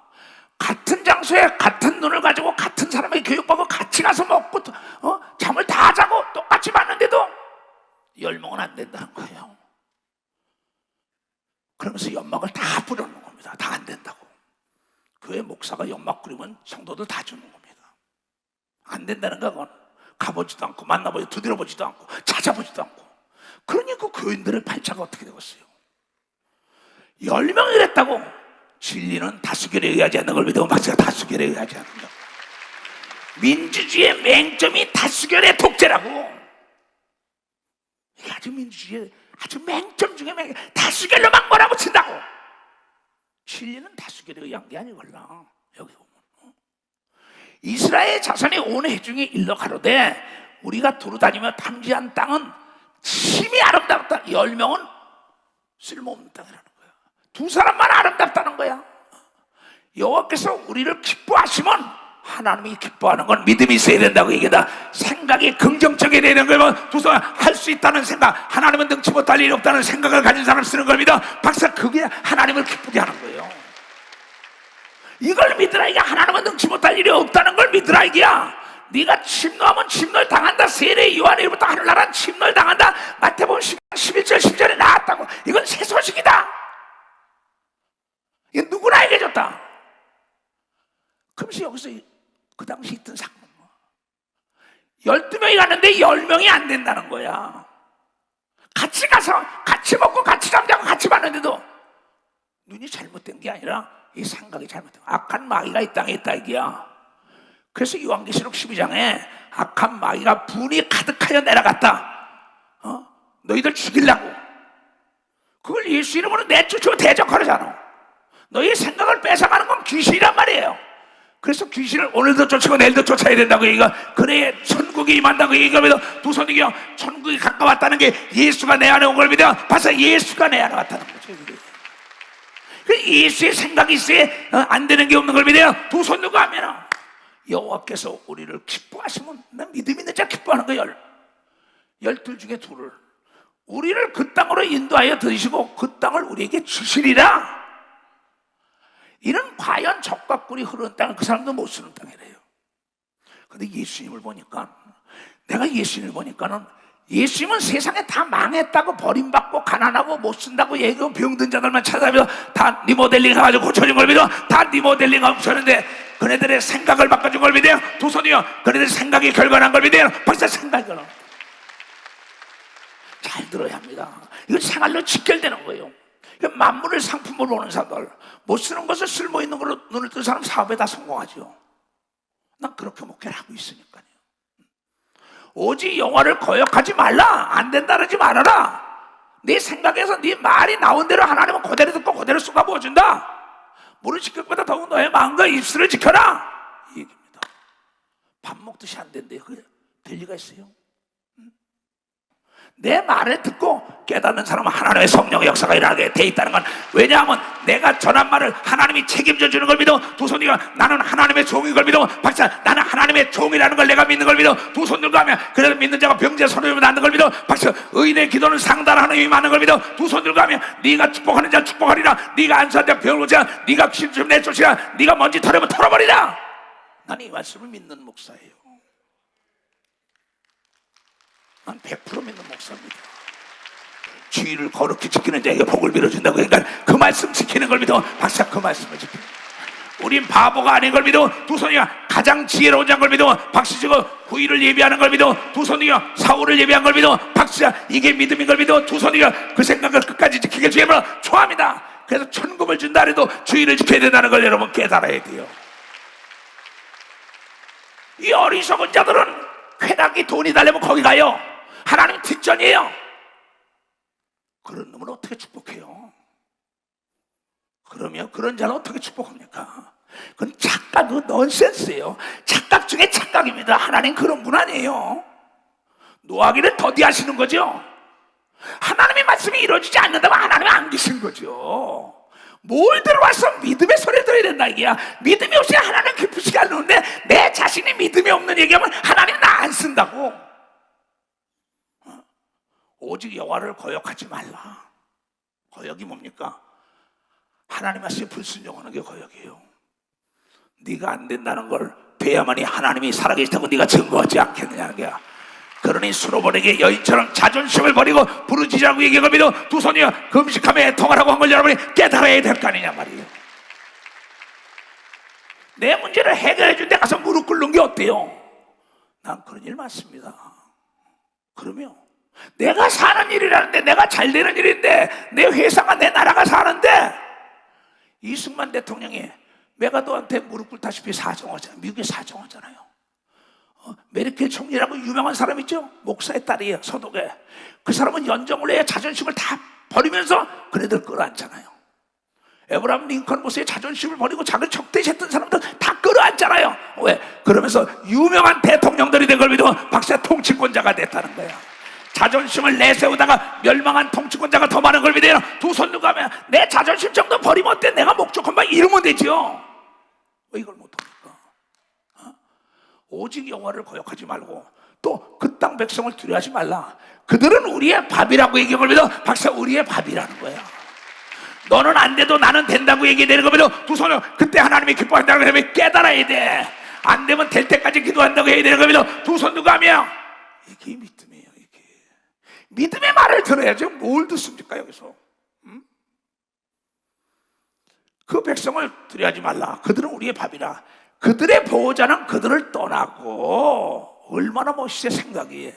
같은 장소에 같은 눈을 가지고 같은 사람에게 교육받고 같이 가서 먹고 잠을 다 자고 똑같이 봤는데도 10명은 안 된다는 거예요. 그러면서 연막을 다 뿌려놓는 겁니다. 다 안 된다고. 교회 목사가 연막 뿌리면 성도들 다 주는 겁니다. 안 된다는 건 가보지도 않고 만나보지도 두드려보지도 않고 찾아보지도 않고. 그러니 그 교인들의 발차가 어떻게 되겠어요? 10명이 그랬다고. 진리는 다수결에 의하지 않는 걸 믿으면 박사가 다수결에 의하지 않는다. 민주주의의 맹점이 다수결의 독재라고. 이게 아주 민주주의의 아주 맹점 중에 다수결로 막 몰아붙인다고. 진리는 다수결에 의한 게 아니걸라. 여기 보면 이스라엘 자손이 온 회중이 일러 가로되 우리가 두루다니며 탐지한 땅은 심히 아름답다. 10명은 쓸모없는 땅이라는 거야. 두 사람만 아름답다는 거야. 여호와께서 우리를 기뻐하시면 하나님이 기뻐하는 건 믿음이 있어야 된다고 얘기다. 생각이 긍정적이 되는 거면 두 사람 할 수 있다는 생각, 하나님은 능치 못할 일이 없다는 생각을 가진 사람 쓰는 걸 믿어. 박사, 그게 하나님을 기쁘게 하는 거예요. 이걸 믿으라. 이게 하나님은 능치 못할 일이 없다는 걸 믿으라 이게야. 네가 침노하면 침노를 당한다. 세례 요한의 일부터 하늘나라는 침노를 당한다. 마태복음 11절 10절에 나왔다고. 이건 새 소식이다. 이건 누구나에게 줬다. 그러면서 여기서 그 당시 있던 상황 12명이 갔는데 10명이 안 된다는 거야. 같이 가서 같이 먹고 같이 잠자고 같이 봤는데도 눈이 잘못된 게 아니라 이 생각이 잘못된 거야. 악한 마귀가 이 땅에 있다 이게야. 그래서 요한계시록 12장에 악한 마귀가 분이 가득하여 내려갔다. 너희들 죽이려고. 그걸 예수 이름으로 내쫓고 대적하려잖아. 너희 생각을 뺏어가는 건 귀신이란 말이에요. 그래서 귀신을 오늘도 쫓고 내일도 쫓아야 된다고 얘기가, 그래야 천국이 임한다고 얘기하면서 두 손 이겨 천국이 가까웠다는 게 예수가 내 안에 온 걸 믿어. 벌써 예수가 내 안에 왔다는 거죠. 그 예수의 생각이 있어야 안 되는 게 없는 걸 믿어요. 두 손 들고 하면 여호와께서 우리를 기뻐하시면, 난 믿음 있는 자 기뻐하는 거예요. 12 중에 2를 우리를 그 땅으로 인도하여 들이시고 그 땅을 우리에게 주시리라. 이는 과연 적과 꿀이 흐르는 땅을 그 사람도 못 쓰는 땅이래요. 근데 예수님을 보니까, 내가 예수님을 보니까는, 예수님은 세상에 다 망했다고, 버림받고 가난하고 못 쓴다고 얘기하고 병든 자들만 찾아뵈서 다 리모델링 해가지고 고쳐준 걸 믿어. 다 리모델링 하고 고쳤는데 그네들의 생각을 바꿔준 걸 믿어요. 두 손이요, 그네들 생각이 결과난 걸 믿어요. 벌써 생각이 결과난 거예요. 잘 들어야 합니다. 이거 생활로 직결되는 거예요. 만물을 상품으로 보는 사람들, 못 쓰는 것을 쓸모 있는 걸로 눈을 뜬 사람 사업에 다 성공하죠. 난 그렇게 목회를 하고 있으니까요. 오직 여호와를 거역하지 말라. 안 된다 그러지 말아라. 네 생각에서 네 말이 나온 대로 하나님은 그대로 듣고 그대로 쏟아부어준다. 물을 지킬 것보다 더욱 너의 마음과 입술을 지켜라, 이 얘기입니다. 밥 먹듯이 안 된대요. 그게 될 리가 있어요? 내 말을 듣고 깨닫는 사람은 하나님의 성령의 역사가 일어나게 돼 있다는 건, 왜냐하면 내가 전한 말을 하나님이 책임져 주는 걸 믿어. 두 손이가 나는 하나님의 종인 걸 믿어. 박사, 나는 하나님의 종이라는 걸 내가 믿는 걸 믿어. 두 손 들고 하면, 그래서 믿는 자가 병제 손을 낫는 걸 믿어. 박사, 의인의 기도는 상달하는 힘이 많은 걸 믿어. 두 손 들고 하면 네가 축복하는 자 축복하리라. 네가 안수한 자 병을 오자. 네가 귀신 좀 내쫓으라. 네가 먼지 털으면 털어버리라. 나는 이 말씀을 믿는 목사예요. 난 100% 믿는 목사입니다. 주의를 거룩히 지키는 자에게 복을 빌어준다고. 그러니까 그 말씀 지키는 걸 믿어. 박사, 그 말씀을 지키는 거야. 우린 바보가 아닌 걸 믿어. 두 손이가 가장 지혜로운 자인 걸 믿어. 박수 치고 후일을 예비하는 걸 믿어. 두 손이가 사후를 예비한 걸 믿어. 박수야, 이게 믿음인 걸 믿어. 두 손이가 그 생각을 끝까지 지키길 주님으로 초합니다. 그래서 천국을 준다 해도 주의를 지켜야 된다는 걸 여러분 깨달아야 돼요. 이 어리석은 자들은 쾌락이 돈이 달려면 거기 가요. 하나님 뒷전이에요. 그런 놈을 어떻게 축복해요? 그러면 그런 자는 어떻게 축복합니까? 그건 착각, 그 넌센스예요. 착각 중에 착각입니다. 하나님 그런 분 아니에요. 노하기를 더디하시는 거죠. 하나님의 말씀이 이루어지지 않는다면 하나님은 안 계신 거죠. 뭘 들어와서 믿음의 소리를 들어야 된다 이게야. 믿음이 없이 하나님 기쁘시지 않는데, 내 자신이 믿음이 없는 얘기하면 하나님 나 안 쓴다고. 오직 여호와를 거역하지 말라. 거역이 뭡니까? 하나님 말씀에 불순종하는 게 거역이에요. 네가 안 된다는 걸 돼야만이 하나님이 살아계시다고 네가 증거하지 않겠느냐는 거야. 그러니 수로보내게 여인처럼 자존심을 버리고 부르짖으라고 얘기하고 믿어. 두 손이여 금식하며 애통하라고 한 걸 여러분이 깨달아야 될 거 아니냐 말이에요. 내 문제를 해결해 준 데 가서 무릎 꿇는 게 어때요? 난 그런 일 많습니다. 그러면 내가 사는 일이라는데, 내가 잘 되는 일인데, 내 회사가 내 나라가 사는데, 이승만 대통령이 메가더한테 무릎 꿇다시피 사정하잖아요. 미국에 사정하잖아요. 메르켈 총리라고 유명한 사람 있죠? 목사의 딸이에요. 서독에. 그 사람은 연정을 해야 자존심을 다 버리면서 그네들 끌어안잖아요. 에브라함 링컨 보세요. 자존심을 버리고 자기를 적대시했던 사람들 다 끌어안잖아요. 왜? 그러면서 유명한 대통령들이 된 걸 믿어 박사 통치권자가 됐다는 거야. 자존심을 내세우다가 멸망한 통치권자가 더 많은 걸 믿어요. 두 손 들고 하면 내 자존심 정도 버리면 어때? 내가 목적한 바 이러면 되죠. 왜 이걸 못합니까? 오직 여호와를 거역하지 말고 또 그 땅 백성을 두려워하지 말라. 그들은 우리의 밥이라고 얘기한 걸 믿어. 박사, 우리의 밥이라는 거야. 너는 안 돼도 나는 된다고 얘기되는 거 믿어. 두 손을 그때 하나님이 기뻐한다는 걸 깨달아야 돼. 안 되면 될 때까지 기도한다고 해야 되는 거 믿어. 두 손 들고 하면 이게 믿음이에요. 이게 믿음의 말을 들어야죠. 뭘 듣습니까 여기서? 그 백성을 두려워하지 말라. 그들은 우리의 밥이라. 그들의 보호자는 그들을 떠나고. 얼마나 멋있어 생각이.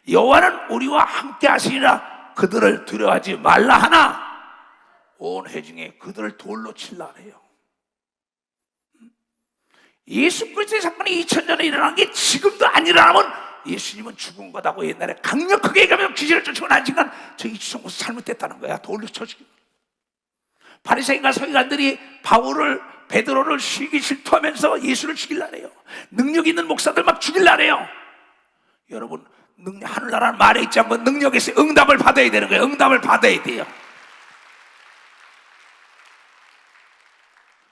여호와는 우리와 함께 하시니라. 그들을 두려워하지 말라 하나 온 회중에 그들을 돌로 칠라 해요. 예수 그리스도의 사건이 2000년에 일어난 게 지금도 안 일어나면 예수님은 죽은 거다고 옛날에 강력하게 얘기하면 귀신을 쫓아오는 한 시간 저 이주성고 잘못됐다는 거야. 돌로 쳐주기. 바리새인과 서기관들이 바울을 베드로를 시기 질투하면서 예수를 죽일라 해요. 능력 있는 목사들 막 죽일라 해요. 여러분, 하늘나라는 말에 있지 않고 능력에서 응답을 받아야 되는 거예요. 응답을 받아야 돼요.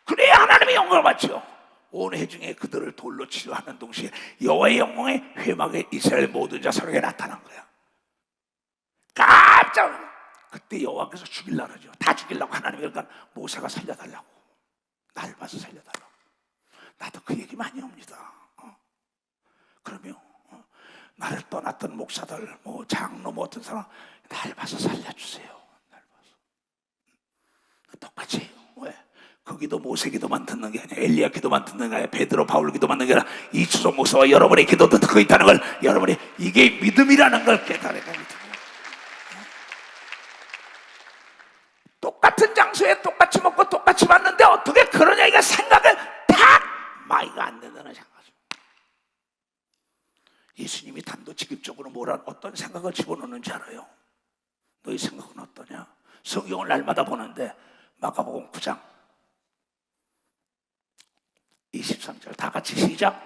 그래야 하나님의 영광을 받죠. 온 회중에 그들을 돌로 치료하는 동시에 여호와의 영광이 회막에 이스라엘 모든 자손에게 나타난 거야. 깜짝 놀라. 그때 여호와께서 죽일라 그러죠. 다 죽이려고 하나님이. 그러니까 모세가 살려달라고, 날 봐서 살려달라고. 나도 그 얘기 많이 합니다. 그러면 나를 떠났던 목사들, 뭐 장로, 뭐 어떤 사람, 날 봐서 살려주세요. 날 봐서. 똑같이 해요. 왜? 거기도 모세 기도만 듣는 게 아니라 엘리야 기도만 듣는 게 아니라 베드로, 바울 기도만 듣는 게 아니라 이추석 목사와 여러분의 기도도 듣고 있다는 걸, 여러분이 이게 믿음이라는 걸 깨달아야 됩니다. 똑같은 장소에 똑같이 먹고 똑같이 받는데 어떻게 그러냐, 이게 생각을 탁 마이가 안 된다는 생각이죠. 예수님이 단도직입적으로 어떤 생각을 집어넣는지 알아요? 너희 생각은 어떠냐? 성경을 날마다 보는데 마가복음 9장 23절 다 같이 시작.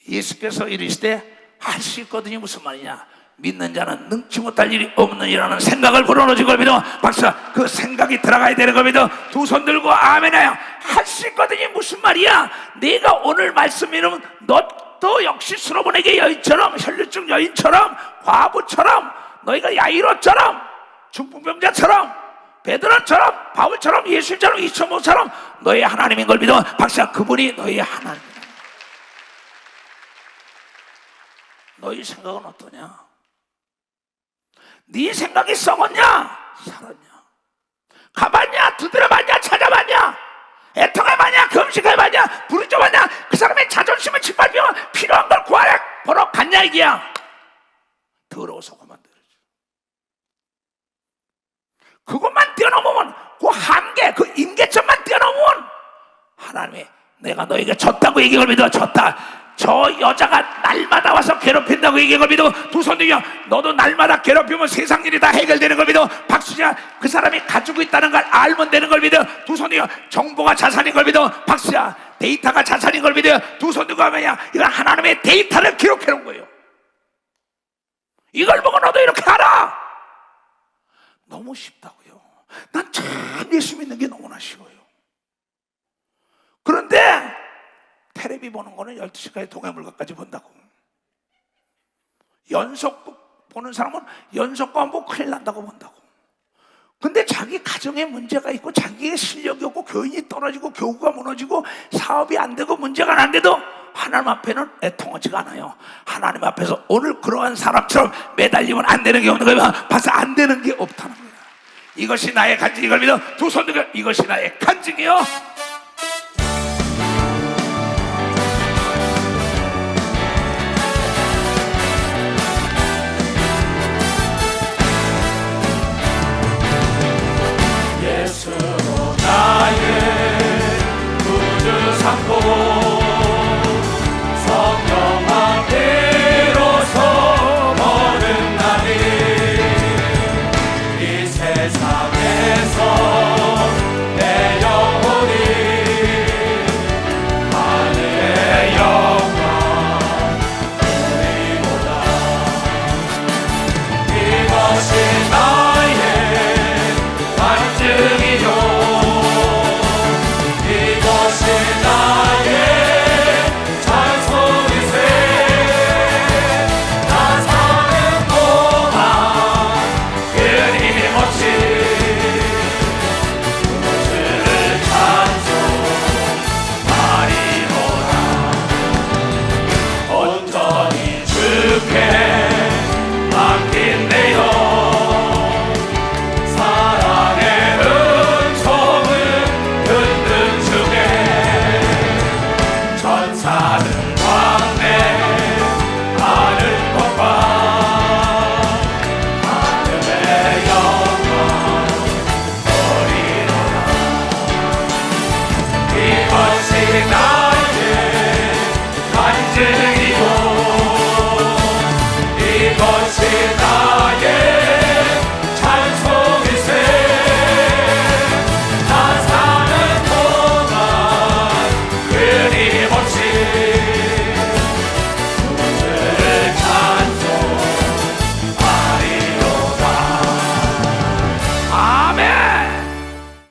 예수께서 이르시되 할 수 있거든요. 무슨 말이냐? 믿는 자는 능치 못할 일이 없느니라는 생각을 불어넣어준 걸 믿어. 박사, 그 생각이 들어가야 되는 걸 믿어. 두 손 들고 아멘해요. 할 수 있거든요. 무슨 말이야? 네가 오늘 말씀 이루면 너도 역시 수로보네게 여인처럼, 혈류증 여인처럼, 과부처럼, 너희가 야이로처럼, 중풍병자처럼, 베드로처럼, 바울처럼, 예수처럼, 이천모처럼 너희 하나님인 걸 믿어. 박사, 그분이 너희 하나님. 너희 생각은 어떠냐? 네 생각이 썩었냐? 살았냐? 가봤냐? 두드려봤냐? 찾아봤냐? 애통해봤냐? 금식해봤냐? 부르짖어봤냐? 그 사람의 자존심을 짓밟으면 필요한 걸 구하라 보러 갔냐 이게야. 더러워서 그만 들어줘. 그것만 뛰어넘으면, 그 한계, 그 임계점만 뛰어넘으면 하나님이 내가 너에게 졌다고 얘기를 믿어. 졌다. 저 여자가 날마다 와서 괴롭힌다고 얘기한 걸 믿어. 두 손 들려. 너도 날마다 괴롭히면 세상 일이 다 해결되는 걸 믿어. 박수야. 그 사람이 가지고 있다는 걸 알면 되는 걸 믿어. 두 손 들려. 정보가 자산인 걸 믿어. 박수야. 데이터가 자산인 걸 믿어. 두 손 들고 하면야, 이건 하나님의 데이터를 기록해 놓은 거예요. 이걸 보고 너도 이렇게 알아. 너무 쉽다고요. 난 참 예수 믿는 게 너무나 쉬워요. 그런데 텔레비 보는 거는 12시까지 동해물가까지 본다고. 연속 보는 사람은 연속 광고 큰일 난다고 본다고. 근데 자기 가정에 문제가 있고 자기의 실력이 없고 교인이 떨어지고 교구가 무너지고 사업이 안 되고 문제가 안 돼도 하나님 앞에는 애통하지가 않아요. 하나님 앞에서 오늘 그러한 사람처럼 매달리면 안 되는 게 없는 거예요. 봐서 안 되는 게 없다는 거예요. 이것이 나의 간증, 이걸 믿어. 두 손 들고 이것이 나의 간증이요